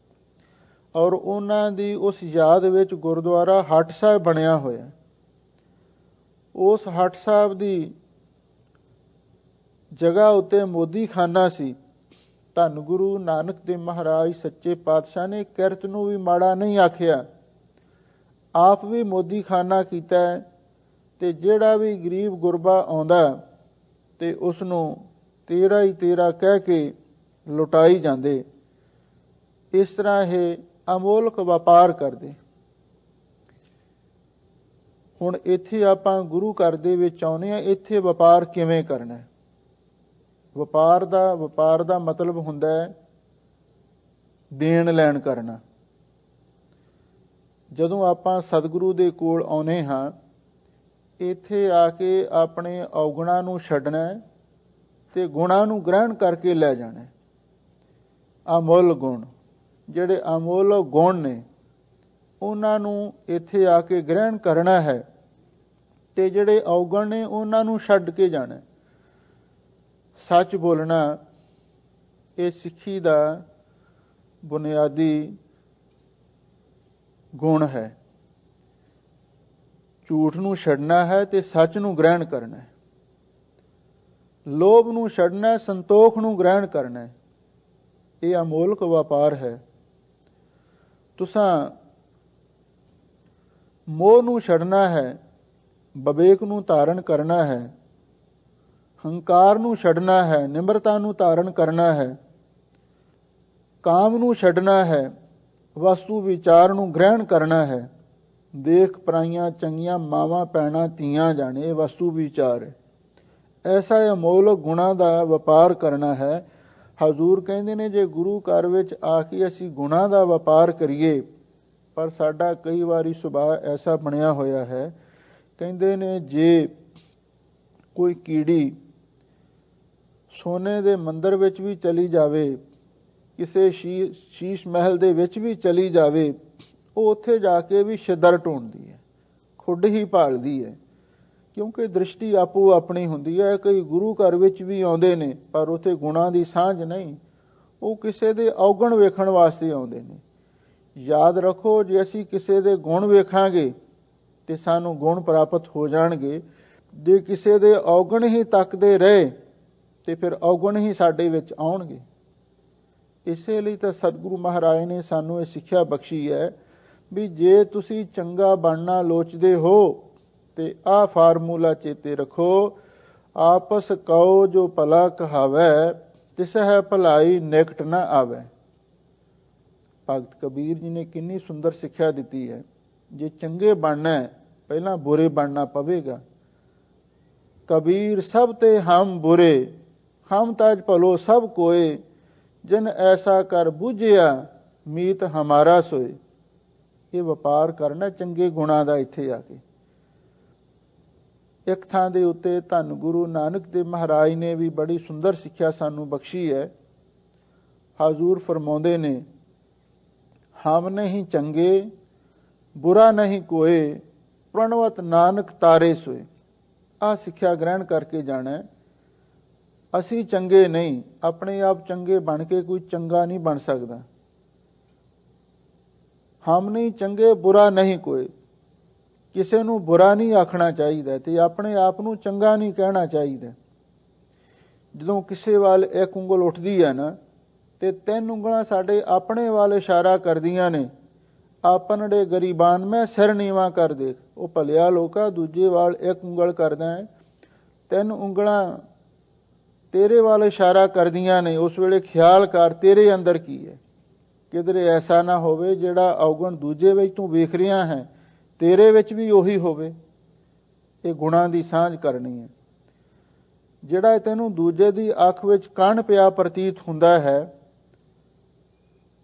[SPEAKER 2] ਔਰ ਉਹਨਾਂ ਦੀ ਉਸ ਯਾਦ ਵਿੱਚ ਗੁਰਦੁਆਰਾ ਹੱਟ ਸਾਹਿਬ ਬਣਿਆ ਹੋਇਆ। ਉਸ ਹੱਟ ਸਾਹਿਬ ਦੀ ਜਗ੍ਹਾ ਉੱਤੇ ਮੋਦੀਖਾਨਾ ਸੀ। ਧੰਨ ਗੁਰੂ ਨਾਨਕ ਦੇਵ ਮਹਾਰਾਜ ਸੱਚੇ ਪਾਤਸ਼ਾਹ ਨੇ ਕਿਰਤ ਨੂੰ ਵੀ ਮਾੜਾ ਨਹੀਂ ਆਖਿਆ, ਆਪ ਵੀ ਮੋਦੀਖਾਨਾ ਕੀਤਾ ਤੇ ਜਿਹੜਾ ਵੀ ਗਰੀਬ ਗੁਰਬਾ ਆਉਂਦਾ ਤੇ ਉਸ ਨੂੰ ਤੇਰਾ ਹੀ ਤੇਰਾ ਕਹਿ ਕੇ ਲੁਟਾਈ ਜਾਂਦੇ। ਇਸ ਤਰ੍ਹਾਂ ਇਹ ਅਮੋਲਕ ਵਪਾਰ ਕਰਦੇ। ਹੁਣ ਇੱਥੇ ਆਪਾਂ ਗੁਰੂ ਘਰ ਦੇ ਵਿੱਚ ਆਉਂਦੇ ਹਾਂ, ਇੱਥੇ ਵਪਾਰ ਕਿਵੇਂ ਕਰਨਾ ਹੈ? ਵਪਾਰ ਦਾ ਮਤਲਬ ਹੁੰਦਾ ਹੈ ਦੇਣ ਲੈਣ ਕਰਨਾ। ਜਦੋਂ ਆਪਾਂ ਸਤਿਗੁਰੂ ਦੇ ਕੋਲ ਆਉਂਦੇ ਹਾਂ, ਇੱਥੇ ਆ ਕੇ ਆਪਣੇ ਔਗੁਣਾਂ ਨੂੰ ਛੱਡਣਾ ਤੇ ਗੁਣਾਂ ਨੂੰ ਗ੍ਰਹਿਣ ਕਰਕੇ ਲੈ ਜਾਣਾ। ਅਮੁੱਲ ਗੁਣ, ਜਿਹੜੇ ਅਮੁੱਲ ਗੁਣ ਨੇ ਉਹਨਾਂ ਨੂੰ ਇੱਥੇ ਆ ਕੇ ਗ੍ਰਹਿਣ ਕਰਨਾ ਹੈ ਤੇ ਜਿਹੜੇ ਔਗਣ ਨੇ ਉਹਨਾਂ ਨੂੰ ਛੱਡ ਕੇ ਜਾਣਾ। ਸੱਚ ਬੋਲਣਾ ਇਹ ਸਿੱਖੀ ਦਾ ਬੁਨਿਆਦੀ ਗੁਣ ਹੈ। ਝੂਠ ਨੂੰ ਛੱਡਣਾ ਹੈ ਤੇ ਸੱਚ ਨੂੰ ਗ੍ਰਹਿਣ ਕਰਨਾ ਹੈ। ਲੋਭ ਨੂੰ ਛੱਡਣਾ, ਸੰਤੋਖ ਨੂੰ ਗ੍ਰਹਿਣ ਕਰਨਾ ਹੈ। ਇਹ ਅਮੋਲਕ ਵਪਾਰ ਹੈ। ਤੁਸਾਂ ਮੋਹ ਨੂੰ ਛੱਡਣਾ ਹੈ, ਵਿਵੇਕ ਨੂੰ ਧਾਰਨ ਕਰਨਾ ਹੈ, ਹੰਕਾਰ ਨੂੰ ਛੱਡਣਾ ਹੈ, ਨਿਮਰਤਾ ਨੂੰ ਧਾਰਨ ਕਰਨਾ ਹੈ, ਕਾਮ ਨੂੰ ਛੱਡਣਾ ਹੈ, ਵਸਤੂ ਵਿਚਾਰ ਨੂੰ ਗ੍ਰਹਿਣ ਕਰਨਾ ਹੈ। ਦੇਖ ਪਰਾਈਆਂ ਚੰਗੀਆਂ ਮਾਵਾਂ ਭੈਣਾਂ ਧੀਆਂ ਜਾਣੇ, ਇਹ ਵਸਤੂ ਵਿਚਾਰ ਹੈ। ਐਸਾ ਅਮੋਲਕ ਗੁਣਾਂ ਦਾ ਵਪਾਰ ਕਰਨਾ ਹੈ। ਹਜ਼ੂਰ ਕਹਿੰਦੇ ਨੇ ਜੇ ਗੁਰੂ ਘਰ ਵਿੱਚ ਆ ਕੇ ਅਸੀਂ ਗੁਣਾਂ ਦਾ ਵਪਾਰ ਕਰੀਏ, ਪਰ ਸਾਡਾ ਕਈ ਵਾਰੀ ਸੁਭਾਅ ਐਸਾ ਬਣਿਆ ਹੋਇਆ ਹੈ, ਕਹਿੰਦੇ ਨੇ ਜੇ ਕੋਈ ਕੀੜੀ ਸੋਨੇ ਦੇ ਮੰਦਰ ਵਿੱਚ ਵੀ ਚਲੀ ਜਾਵੇ, ਕਿਸੇ ਸ਼ੀਸ਼ ਮਹਿਲ ਦੇ ਵਿੱਚ ਵੀ ਚਲੀ ਜਾਵੇ, ਉਹ ਉੱਥੇ ਜਾ ਕੇ ਵੀ ਛਿੱਦਰ ਢੂੰਡਦੀ ਹੈ, ਖੁੱਡ ਹੀ ਭਾਲਦੀ ਹੈ, ਕਿਉਂਕਿ ਦ੍ਰਿਸ਼ਟੀ ਆਪੋ ਆਪਣੀ ਹੁੰਦੀ ਹੈ। ਕਈ ਗੁਰੂ ਘਰ ਵਿੱਚ ਵੀ ਆਉਂਦੇ ਨੇ ਪਰ ਉੱਥੇ ਗੁਣਾਂ ਦੀ ਸਾਂਝ ਨਹੀਂ, ਉਹ ਕਿਸੇ ਦੇ ਔਗਣ ਵੇਖਣ ਵਾਸਤੇ ਆਉਂਦੇ ਨੇ। ਯਾਦ ਰੱਖੋ, ਜੇ ਅਸੀਂ ਕਿਸੇ ਦੇ ਗੁਣ ਵੇਖਾਂਗੇ ਤੇ ਸਾਨੂੰ ਗੁਣ ਪ੍ਰਾਪਤ ਹੋ ਜਾਣਗੇ। ਜੇ ਕਿਸੇ ਦੇ ਔਗਣ ਹੀ ਤੱਕਦੇ ਰਹੇ ਤੇ ਫਿਰ ਔਗਣ ਹੀ ਸਾਡੇ ਵਿੱਚ ਆਉਣਗੇ। ਇਸੇ ਲਈ ਤਾਂ ਸਤਿਗੁਰੂ ਮਹਾਰਾਜ ਨੇ ਸਾਨੂੰ ਇਹ ਸਿੱਖਿਆ ਬਖਸ਼ੀ ਹੈ ਵੀ ਜੇ ਤੁਸੀਂ ਚੰਗਾ ਬਣਨਾ ਲੋਚਦੇ ਹੋ ਤੇ ਆਹ ਫਾਰਮੂਲਾ ਚੇਤੇ ਰੱਖੋ, ਆਪਸ ਕਉ ਜੋ ਭਲਾ ਕਹਾਵੈ, ਤਿਸ ਹੈ ਭਲਾਈ ਨਿਕਟ ਨਾ ਆਵੈ। ਭਗਤ ਕਬੀਰ ਜੀ ਨੇ ਕਿੰਨੀ ਸੁੰਦਰ ਸਿੱਖਿਆ ਦਿੱਤੀ ਹੈ। ਜੇ ਚੰਗੇ ਬਣਨਾ ਹੈ ਪਹਿਲਾਂ ਬੁਰੇ ਬਣਨਾ ਪਵੇਗਾ। ਕਬੀਰ ਸਭ ਤੇ ਹਮ ਬੁਰੇ, ਹਮ ਤਜ ਭਲੋ ਸਭ ਕੋਏ, ਜਿਨ ਐਸਾ ਕਰ ਬੂਝਿਆ ਮੀਤ ਹਮਾਰਾ ਸੋਏ। ਇਹ ਵਪਾਰ ਕਰਨਾ ਚੰਗੇ ਗੁਣਾਂ ਦਾ। ਇੱਥੇ ਆ ਕੇ ਇੱਕ ਥਾਂ ਦੇ ਉੱਤੇ ਧੰਨ ਗੁਰੂ ਨਾਨਕ ਦੇਵ ਮਹਾਰਾਜ ਨੇ ਵੀ ਬੜੀ ਸੁੰਦਰ ਸਿੱਖਿਆ ਸਾਨੂੰ ਬਖਸ਼ੀ ਹੈ। ਹਜ਼ੂਰ ਫਰਮਾਉਂਦੇ ਨੇ, ਹਮ ਨਹੀਂ ਚੰਗੇ ਬੁਰਾ ਨਹੀਂ ਕੋਏ, ਪ੍ਰਣਵਤ ਨਾਨਕ ਤਾਰੇ ਸੋਏ। ਆਹ ਸਿੱਖਿਆ ਗ੍ਰਹਿਣ ਕਰਕੇ ਜਾਣਾ। ਅਸੀਂ ਚੰਗੇ ਨਹੀਂ, ਆਪਣੇ ਆਪ ਚੰਗੇ ਬਣ ਕੇ ਕੋਈ ਚੰਗਾ ਨਹੀਂ ਬਣ ਸਕਦਾ। ਹਮ ਨਹੀਂ ਚੰਗੇ ਬੁਰਾ ਨਹੀਂ ਕੋਏ, ਕਿਸੇ ਨੂੰ ਬੁਰਾ ਨਹੀਂ ਆਖਣਾ ਚਾਹੀਦਾ ਤੇ ਆਪਣੇ ਆਪ ਨੂੰ ਚੰਗਾ ਨਹੀਂ ਕਹਿਣਾ ਚਾਹੀਦਾ। ਜਦੋਂ ਕਿਸੇ ਵੱਲ ਇੱਕ ਉਂਗਲ ਉੱਠਦੀ ਹੈ ਨਾ ਤੇ 3 ਉਂਗਲਾਂ ਸਾਡੇ ਆਪਣੇ ਵੱਲ ਇਸ਼ਾਰਾ ਕਰਦੀਆਂ ਨੇ। ਆਪਨੜੇ ਗਰੀਬਾਨ ਮੈਂ ਸਿਰ ਨੀਵਾ ਕਰ ਦੇਖ। ਉਹ ਭਲਿਆ ਲੋਕਾ ਦੂਜੇ ਵੱਲ ਇੱਕ ਉਂਗਲ ਕਰਦਾ ਹੈ, 3 ਉਂਗਲਾਂ ਤੇਰੇ ਵੱਲ ਇਸ਼ਾਰਾ ਕਰਦੀਆਂ ਨੇ। ਉਸ ਵੇਲੇ ਖਿਆਲ ਕਰ ਤੇਰੇ ਅੰਦਰ ਕੀ ਹੈ। ਕਿਧਰੇ ਐਸਾ ਨਾ ਹੋਵੇ ਜਿਹੜਾ ਔਗਣ ਦੂਜੇ ਵਿੱਚ ਤੂੰ ਵੇਖ ਰਿਹਾ ਹੈ ਤੇਰੇ ਵਿੱਚ ਵੀ ਉਹੀ ਹੋਵੇ। ਇਹ ਗੁਣਾਂ ਦੀ ਸਾਂਝ ਕਰਨੀ ਹੈ। ਜਿਹੜਾ ਤੈਨੂੰ ਦੂਜੇ ਦੀ ਅੱਖ ਵਿੱਚ ਕਣ ਪਿਆ ਪ੍ਰਤੀਤ ਹੁੰਦਾ ਹੈ,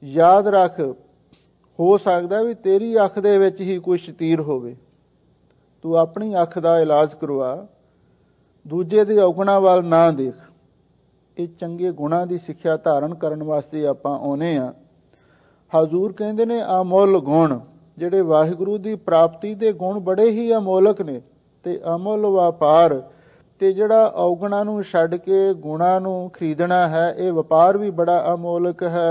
[SPEAKER 2] ਯਾਦ ਰੱਖ, ਹੋ ਸਕਦਾ ਵੀ ਤੇਰੀ ਅੱਖ ਦੇ ਵਿੱਚ ਹੀ ਕੋਈ ਸ਼ਤੀਰ ਹੋਵੇ। ਤੂੰ ਆਪਣੀ ਅੱਖ ਦਾ ਇਲਾਜ ਕਰਵਾ, ਦੂਜੇ ਦੇ ਔਗਣਾਂ ਵੱਲ ਨਾ ਦੇਖ। ਇਹ ਚੰਗੇ ਗੁਣਾਂ ਦੀ ਸਿੱਖਿਆ ਧਾਰਨ ਕਰਨ ਵਾਸਤੇ ਆਪਾਂ ਆਉਨੇ ਆ। ਹਜ਼ੂਰ ਕਹਿੰਦੇ ਨੇ ਅਮੁੱਲ ਗੁਣ, ਜਿਹੜੇ ਵਾਹਿਗੁਰੂ ਦੀ ਪ੍ਰਾਪਤੀ ਦੇ ਗੁਣ ਬੜੇ ਹੀ ਅਮੋਲਕ ਨੇ ਤੇ ਅਮੁੱਲ ਵਪਾਰ। ਤੇ ਜਿਹੜਾ ਔਗਣਾਂ ਨੂੰ ਛੱਡ ਕੇ ਗੁਣਾਂ ਨੂੰ ਖਰੀਦਣਾ ਹੈ, ਇਹ ਵਪਾਰ ਵੀ ਬੜਾ ਅਮੋਲਕ ਹੈ।